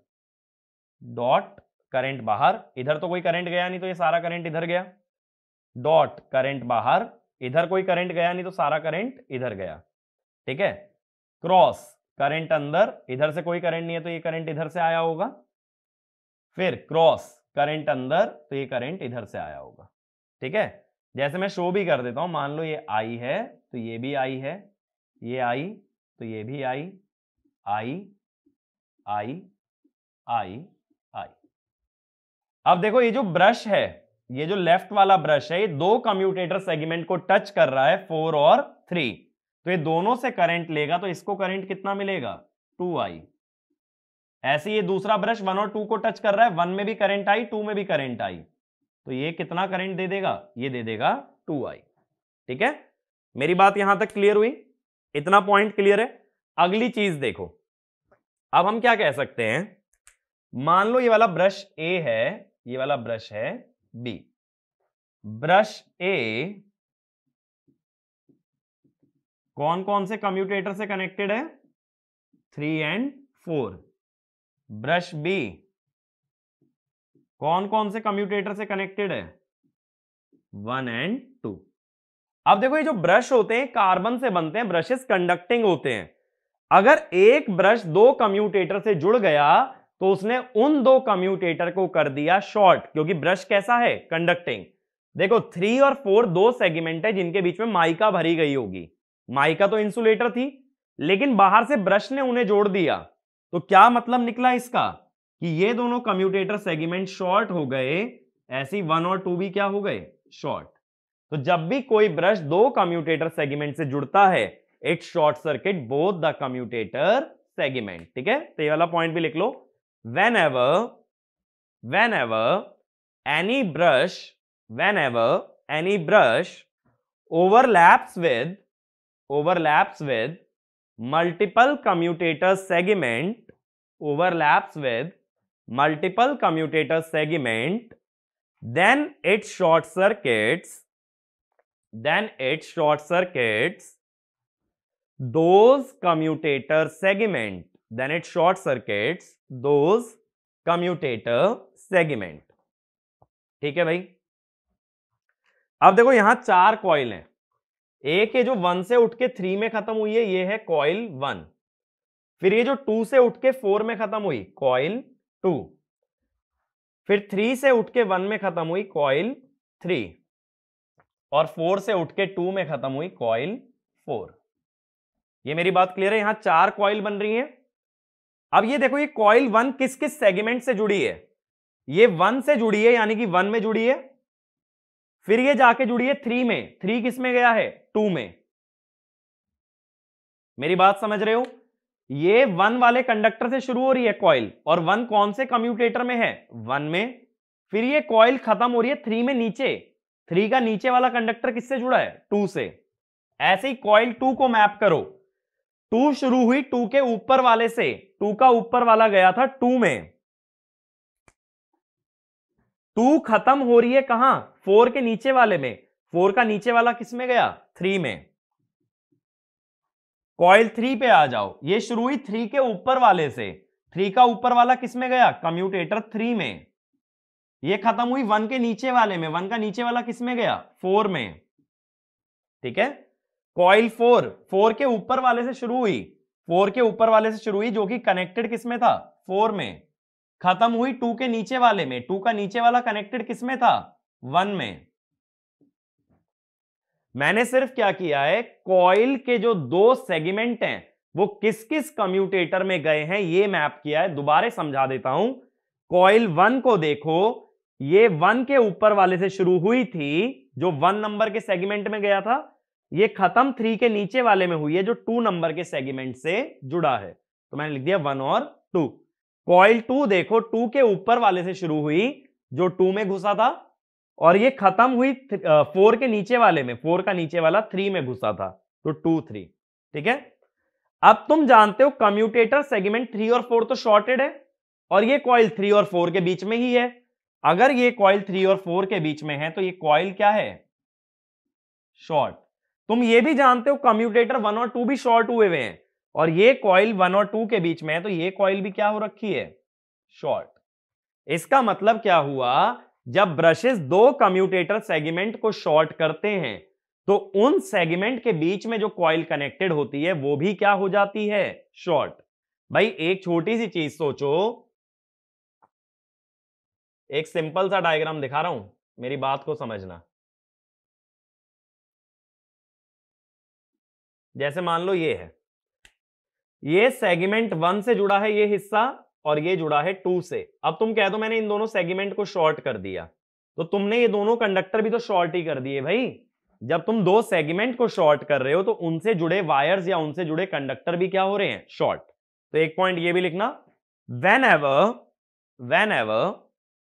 Speaker 1: डॉट करंट बाहर, इधर तो कोई करंट गया नहीं तो ये सारा करंट इधर गया। डॉट करंट बाहर, इधर कोई करंट गया नहीं तो सारा करंट इधर गया, ठीक है। क्रॉस करंट अंदर, इधर से कोई करंट नहीं है तो ये करंट इधर से आया होगा। फिर क्रॉस करंट अंदर तो ये करंट इधर से आया होगा, ठीक है। जैसे मैं शो भी कर देता हूं, मान लो ये आई है तो ये भी आई है, ये आई तो ये भी आई, आई आई आई आई। अब देखो ये जो ब्रश है, ये जो लेफ्ट वाला ब्रश है, ये दो कम्यूटेटर सेगमेंट को टच कर रहा है, 4 और 3। तो ये दोनों से करंट लेगा तो इसको करंट कितना मिलेगा, 2i। ऐसे ये दूसरा ब्रश 1 और 2 को टच कर रहा है, 1 में भी करंट आई, 2 में भी करंट आई, तो ये कितना करंट दे देगा, ये दे देगा 2i, ठीक है। मेरी बात यहां तक क्लियर हुई, इतना पॉइंट क्लियर है। अगली चीज देखो, अब हम क्या कह सकते हैं, मान लो ये वाला ब्रश ए है, ये वाला ब्रश है बी। ब्रश ए कौन कौन से कम्यूटेटर से कनेक्टेड है, 3 एंड 4। ब्रश बी कौन कौन से कम्यूटेटर से कनेक्टेड है, 1 एंड 2। अब देखो ये जो ब्रश होते हैं कार्बन से बनते हैं, ब्रशेस कंडक्टिंग होते हैं। अगर एक ब्रश दो कम्यूटेटर से जुड़ गया तो उसने उन दो कम्यूटेटर को कर दिया शॉर्ट, क्योंकि ब्रश कैसा है, कंडक्टिंग। देखो 3 और 4 दो सेगमेंट है जिनके बीच में माइका भरी गई होगी, माइका तो इंसुलेटर थी, लेकिन बाहर से ब्रश ने उन्हें जोड़ दिया। तो क्या मतलब निकला इसका, कि ये दोनों कम्यूटेटर सेगमेंट शॉर्ट हो गए, ऐसी 1 और 2 भी क्या हो गए, शॉर्ट। तो जब भी कोई ब्रश दो कम्यूटेटर सेगमेंट से जुड़ता है, it short circuit both the commutator segment, ठीक है। तो ये वाला पॉइंट भी लिख लो, whenever any brush overlaps with multiple commutator segment, then it short circuits those commutator segment, ठीक है भाई। अब देखो यहां 4 कॉइल हैं, एक ये जो 1 से उठ के 3 में खत्म हुई है, ये है कॉइल 1। फिर ये जो 2 से उठ के 4 में खत्म हुई, कॉइल 2। फिर 3 से उठ के 1 में खत्म हुई, कॉइल 3। और 4 से उठ के 2 में खत्म हुई, कॉइल 4। ये मेरी बात क्लियर है, यहां 4 कॉइल बन रही हैं। अब ये देखो, ये कॉइल 1 किस किस सेगमेंट से जुड़ी है, ये 1 से जुड़ी है, यानी कि 1 में जुड़ी है। फिर ये जाके जुड़ी है 3 में, 3 किस में गया है, 2 में। मेरी बात समझ रहे हो, ये 1 वाले कंडक्टर से शुरू हो रही है कॉइल, और 1 कौन से कम्यूटेटर में है, 1 में। फिर ये कॉइल खत्म हो रही है 3 में नीचे, 3 का नीचे वाला कंडक्टर किससे जुड़ा है, 2 से। ऐसे ही कॉइल 2 को मैप करो, 2 शुरू हुई 2 के ऊपर वाले से, 2 का ऊपर वाला गया था 2 में, 2 खत्म हो रही है कहां, 4 के नीचे वाले में, 4 का नीचे वाला किस में गया, 3 में। कॉइल 3 पे आ जाओ, ये शुरू हुई 3 के ऊपर वाले से, 3 का ऊपर वाला किस में गया, कम्यूटेटर 3 में। ये खत्म हुई 1 के नीचे वाले में, 1 का नीचे वाला किस में गया, 4 में, ठीक है। कॉइल 4 के ऊपर वाले से शुरू हुई, 4 के ऊपर वाले से शुरू हुई जो कि कनेक्टेड किस में था, 4 में, खत्म हुई 2 के नीचे वाले में, 2 का नीचे वाला कनेक्टेड किस में था, 1 में। मैंने सिर्फ क्या किया है, कॉइल के जो दो सेगमेंट हैं वो किस किस कम्यूटेटर में गए हैं ये मैप किया है। दोबारा समझा देता हूं, कॉइल 1 को देखो, ये 1 के ऊपर वाले से शुरू हुई थी जो 1 नंबर के सेगमेंट में गया था, ये खत्म 3 के नीचे वाले में हुई है जो 2 नंबर के सेगमेंट से जुड़ा है, तो मैंने लिख दिया 1 और 2। कॉइल 2 देखो, 2 के ऊपर वाले से शुरू हुई जो 2 में घुसा था, और ये खत्म हुई 4 के नीचे वाले में, 4 का नीचे वाला 3 में घुसा था, तो 2 3, ठीक है। अब तुम जानते हो कम्यूटेटर सेगमेंट 3 और 4 तो शॉर्टेड है, और ये कॉइल 3 और 4 के बीच में ही है। अगर ये कॉइल 3 और 4 के बीच में है तो ये कॉइल क्या है, शॉर्ट। तुम ये भी जानते हो कम्यूटेटर 1 और 2 भी शॉर्ट हुए हुए हैं, और ये कॉइल 1 और 2 के बीच में है, तो ये कॉइल भी क्या हो रखी है, शॉर्ट। इसका मतलब क्या हुआ, जब ब्रशेस दो कम्यूटेटर सेगमेंट को शॉर्ट करते हैं तो उन सेगमेंट के बीच में जो कॉइल कनेक्टेड होती है वो भी क्या हो जाती है, शॉर्ट। भाई एक छोटी सी चीज सोचो, एक सिंपल सा डायग्राम दिखा रहा हूं, मेरी बात को समझना। जैसे मान लो ये है, ये सेगमेंट 1 से जुड़ा है ये हिस्सा, और ये जुड़ा है 2 से। अब तुम कह दो मैंने इन दोनों सेगमेंट को शॉर्ट कर दिया, तो तुमने ये दोनों कंडक्टर भी तो शॉर्ट ही कर दिए भाई। जब तुम दो सेगमेंट को शॉर्ट कर रहे हो तो उनसे जुड़े वायर्स या उनसे जुड़े कंडक्टर भी क्या हो रहे हैं, शॉर्ट। तो एक पॉइंट ये भी लिखना, whenever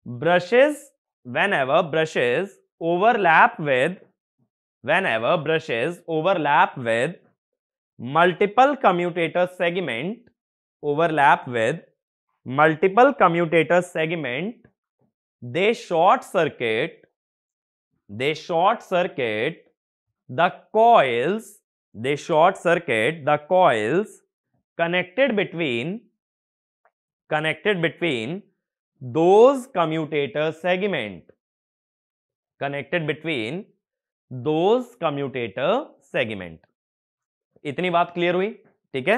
Speaker 1: brushes overlap with multiple commutator segment, they short circuit the coils connected between those commutator segment, इतनी बात क्लियर हुई, ठीक है।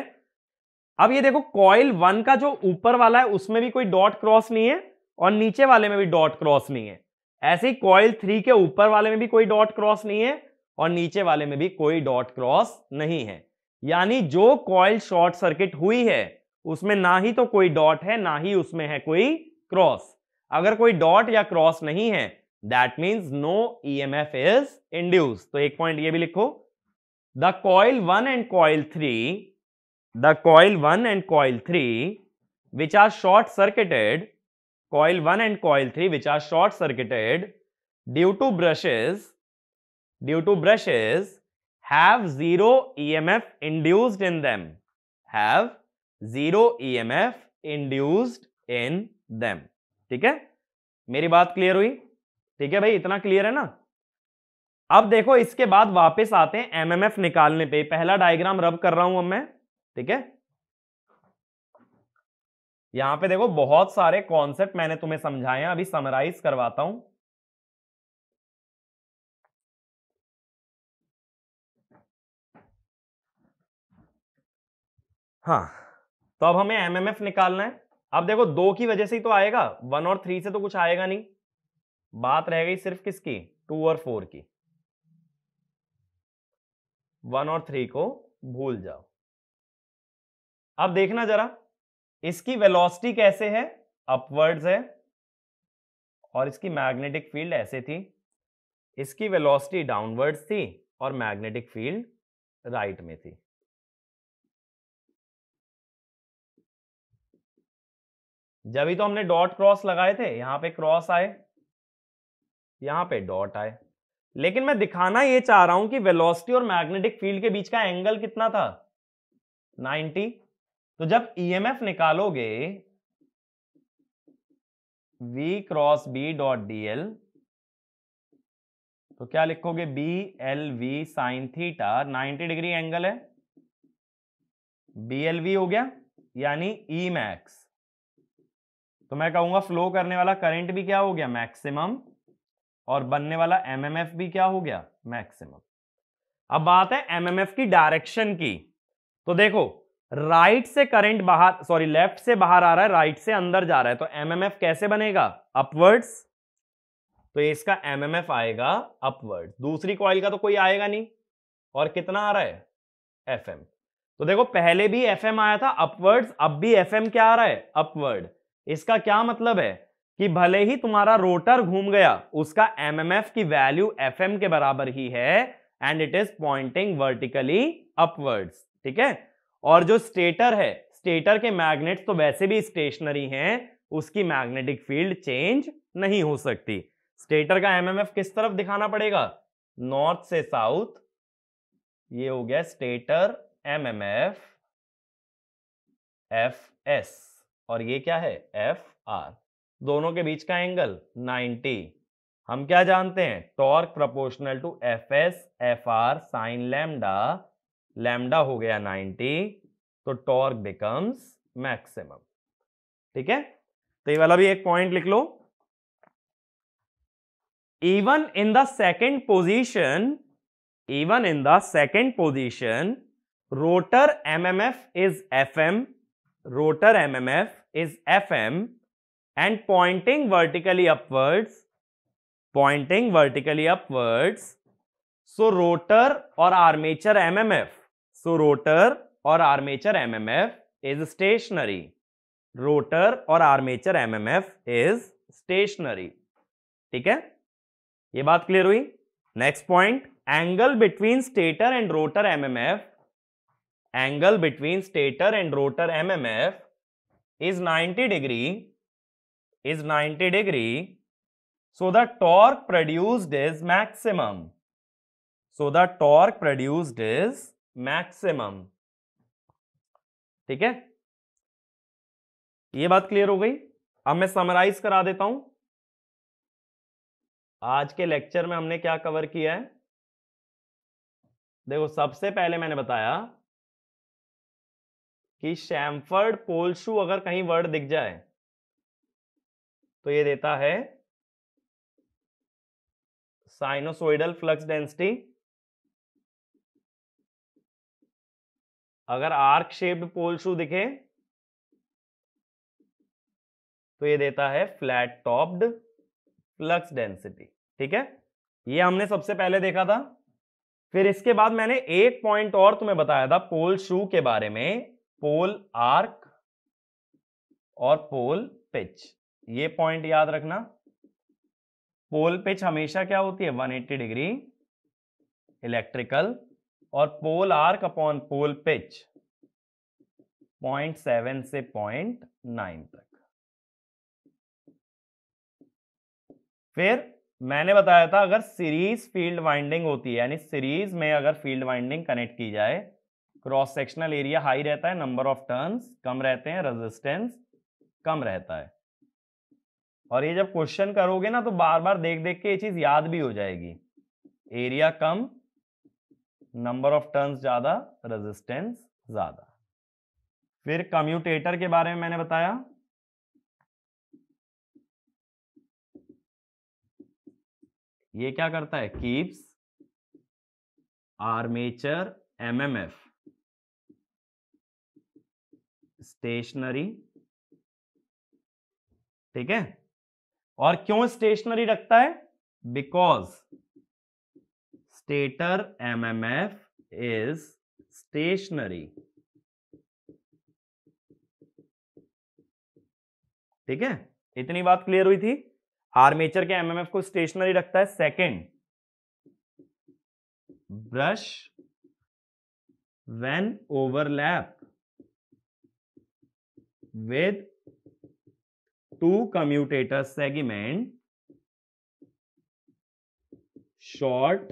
Speaker 1: अब ये देखो कॉइल 1 का जो ऊपर वाला है उसमें भी कोई डॉट क्रॉस नहीं है, और नीचे वाले में भी डॉट क्रॉस नहीं है। ऐसे ही कॉइल 3 के ऊपर वाले में भी कोई डॉट क्रॉस नहीं है, और नीचे वाले में भी कोई डॉट क्रॉस नहीं है। यानी जो कॉइल शॉर्ट सर्किट हुई है उसमें ना ही तो कोई डॉट है, ना ही उसमें है कोई क्रॉस। अगर कोई डॉट या क्रॉस नहीं है, that means no EMF is induced. तो एक पॉइंट ये भी लिखो, the coil 1 and coil 3 which are short circuited, due to brushes have zero EMF induced in them, ठीक है। मेरी बात क्लियर हुई, ठीक है भाई, इतना क्लियर है ना। अब देखो इसके बाद वापस आते हैं एमएमएफ निकालने पे। पहला डायग्राम रब कर रहा हूं अब मैं, ठीक है। यहां पे देखो बहुत सारे कॉन्सेप्ट मैंने तुम्हें समझाए हैं, अभी समराइज करवाता हूं। हाँ, तो अब हमें एमएमएफ निकालना है। अब देखो 2 की वजह से ही तो आएगा, 1 और 3 से तो कुछ आएगा नहीं। बात रह गई सिर्फ किसकी, 2 और 4 की। 1 और 3 को भूल जाओ। अब देखना जरा, इसकी वेलोसिटी कैसे है, अपवर्ड्स है, और इसकी मैग्नेटिक फील्ड ऐसे थी। इसकी वेलोसिटी डाउनवर्ड्स थी और मैग्नेटिक फील्ड राइट में थी। जब ही तो हमने डॉट क्रॉस लगाए थे, यहां पे क्रॉस आए, यहां पे डॉट आए। लेकिन मैं दिखाना ये चाह रहा हूं कि वेलोसिटी और मैग्नेटिक फील्ड के बीच का एंगल कितना था, 90। तो जब ईएमएफ निकालोगे V cross B dot dl, तो क्या लिखोगे, BLV sine theta, 90 degree angle है, BLV हो गया, यानी E मैक्स तो मैं कहूंगा फ्लो करने वाला करंट भी क्या हो गया, मैक्सिमम, और बनने वाला एमएमएफ भी क्या हो गया, मैक्सिमम। अब बात है एमएमएफ की डायरेक्शन की। तो देखो राइट से करंट बाहर, सॉरी लेफ्ट से बाहर आ रहा है, राइट से अंदर जा रहा है, तो एमएमएफ कैसे बनेगा, अपवर्ड्स। तो इसका एमएमएफ आएगा अपवर्ड, दूसरी कॉइल का तो कोई आएगा नहीं। और कितना आ रहा है, एफएम। तो देखो पहले भी एफएम आया था अपवर्ड्स, अब भी एफएम क्या आ रहा है, अपवर्ड। इसका क्या मतलब है कि भले ही तुम्हारा रोटर घूम गया, उसका एमएमएफ की वैल्यू एफएम के बराबर ही है, and it is pointing vertically upwards. ठीक है। और जो स्टेटर है, स्टेटर के मैग्नेट्स तो वैसे भी स्टेशनरी हैं, उसकी मैग्नेटिक फील्ड चेंज नहीं हो सकती। स्टेटर का एमएमएफ किस तरफ दिखाना पड़ेगा, नॉर्थ से साउथ। ये हो गया स्टेटर एमएमएफ एफ एस, और ये क्या है, एफ आर। दोनों के बीच का एंगल 90। हम क्या जानते हैं, torque proportional to F S F R sine lambda. Lambda हो गया 90, तो टॉर्क बिकम्स मैक्सिमम। ठीक है। तो ये वाला भी एक पॉइंट लिख लो। Even in the second position, rotor MMF is FM, and pointing vertically upwards. So rotor or armature MMF is stationary. ठीक है, ये बात क्लियर हुई। Next point, angle between stator and rotor MMF is 90 degree, so the torque produced is maximum। ठीक है, ये बात क्लियर हो गई। अब मैं समराइज करा देता हूं आज के लेक्चर में हमने क्या कवर किया है। देखो सबसे पहले मैंने बताया कि शैम्फर्ड पोल शू अगर कहीं वर्ड दिख जाए तो ये देता है साइनोसोइडल फ्लक्स डेंसिटी। अगर आर्क शेप्ड पोल शू दिखे तो ये देता है फ्लैट टॉप्ड फ्लक्स डेंसिटी। ठीक है, ये हमने सबसे पहले देखा था। फिर इसके बाद मैंने एक पॉइंट और तुम्हें बताया था पोल शू के बारे में, पोल आर्क और पोल पिच। ये पॉइंट याद रखना। पोल पिच हमेशा क्या होती है, 180 डिग्री इलेक्ट्रिकल, और पोल आर्क अपॉन पोल पिच 0.7 से 0.9 तक। फिर मैंने बताया था अगर सीरीज फील्ड वाइंडिंग होती है, यानी सीरीज में अगर फील्ड वाइंडिंग कनेक्ट की जाए, क्रॉस सेक्शनल एरिया हाई रहता है, नंबर ऑफ टर्न्स कम रहते हैं, रेजिस्टेंस कम रहता है। और ये जब क्वेश्चन करोगे ना तो बार बार देख देख के ये चीज याद भी हो जाएगी। Area come, number of turns ज्यादा, रेजिस्टेंस ज्यादा। फिर कम्यूटेटर के बारे में मैंने बताया, ये क्या करता है, कीप्स आर्मेचर एमएमएफ स्टेशनरी। ठीक है, और क्यों स्टेशनरी रखता है, because stator MMF is stationary. ठीक है, इतनी बात क्लियर हुई थी। आर्मेचर के एमएमएफ को स्टेशनरी रखता है। Second, brush when overlap with two commutator segment, short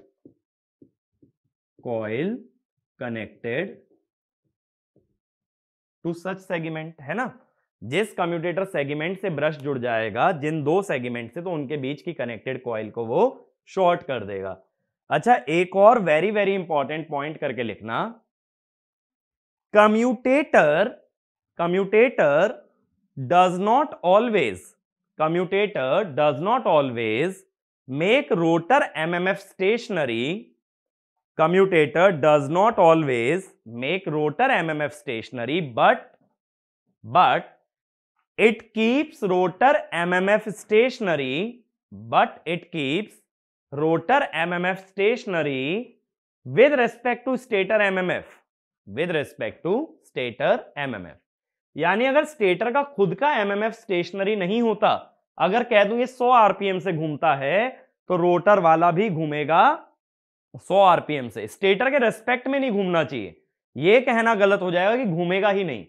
Speaker 1: coil connected to such segment, है ना। जिस कम्यूटेटर सेगमेंट से ब्रश जुड़ जाएगा, जिन दो सेगमेंट से, तो उनके बीच की कनेक्टेड कॉइल को वो शॉर्ट कर देगा। अच्छा, एक और वेरी वेरी इंपॉर्टेंट पॉइंट करके लिखना, commutator does not always make rotor MMF stationary. Commutator does not always make rotor MMF stationary, but it keeps rotor MMF stationary. But it keeps rotor MMF stationary with respect to stator MMF. With respect to stator MMF. यानी अगर स्टेटर का खुद का MMF स्टेशनरी नहीं होता, अगर कह दूं ये 100 आरपीएम से घूमता है तो रोटर वाला भी घूमेगा 100 आरपीएम से, स्टेटर के रेस्पेक्ट में नहीं घूमना चाहिए, यह कहना गलत हो जाएगा कि घूमेगा ही नहीं।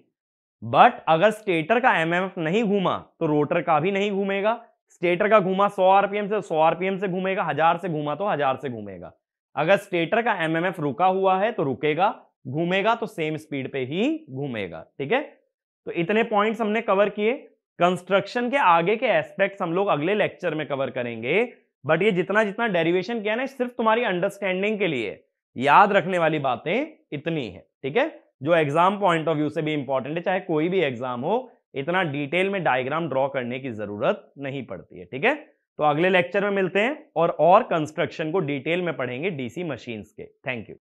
Speaker 1: बट अगर स्टेटर का एमएमएफ नहीं घूमा तो रोटर का भी नहीं घूमेगा। स्टेटर का घूमा 100 आरपीएम से 100 आरपीएम से घूमेगा, 1000 से घूमा तो 1000 से घूमेगा। अगर स्टेटर का एमएमएफ रुका हुआ है तो रुकेगा, घूमेगा तो सेम स्पीड पे ही घूमेगा। ठीक है, तो इतने पॉइंट्स हमने कवर किए। कंस्ट्रक्शन के आगे के एस्पेक्ट्स हम लोग अगले लेक्चर में कवर करेंगे, बट ये जितना जितना डेरिवेशन किया ना सिर्फ तुम्हारी अंडरस्टैंडिंग के लिए, याद रखने वाली बातें इतनी है। ठीक है, जो एग्जाम पॉइंट ऑफ व्यू से भी इंपॉर्टेंट है, चाहे कोई भी एग्जाम हो, इतना डिटेल में डायग्राम ड्रॉ करने की जरूरत नहीं पड़ती है। ठीक है, तो अगले लेक्चर में मिलते हैं और कंस्ट्रक्शन को डिटेल में पढ़ेंगे डीसी मशीन्स के। Thank you.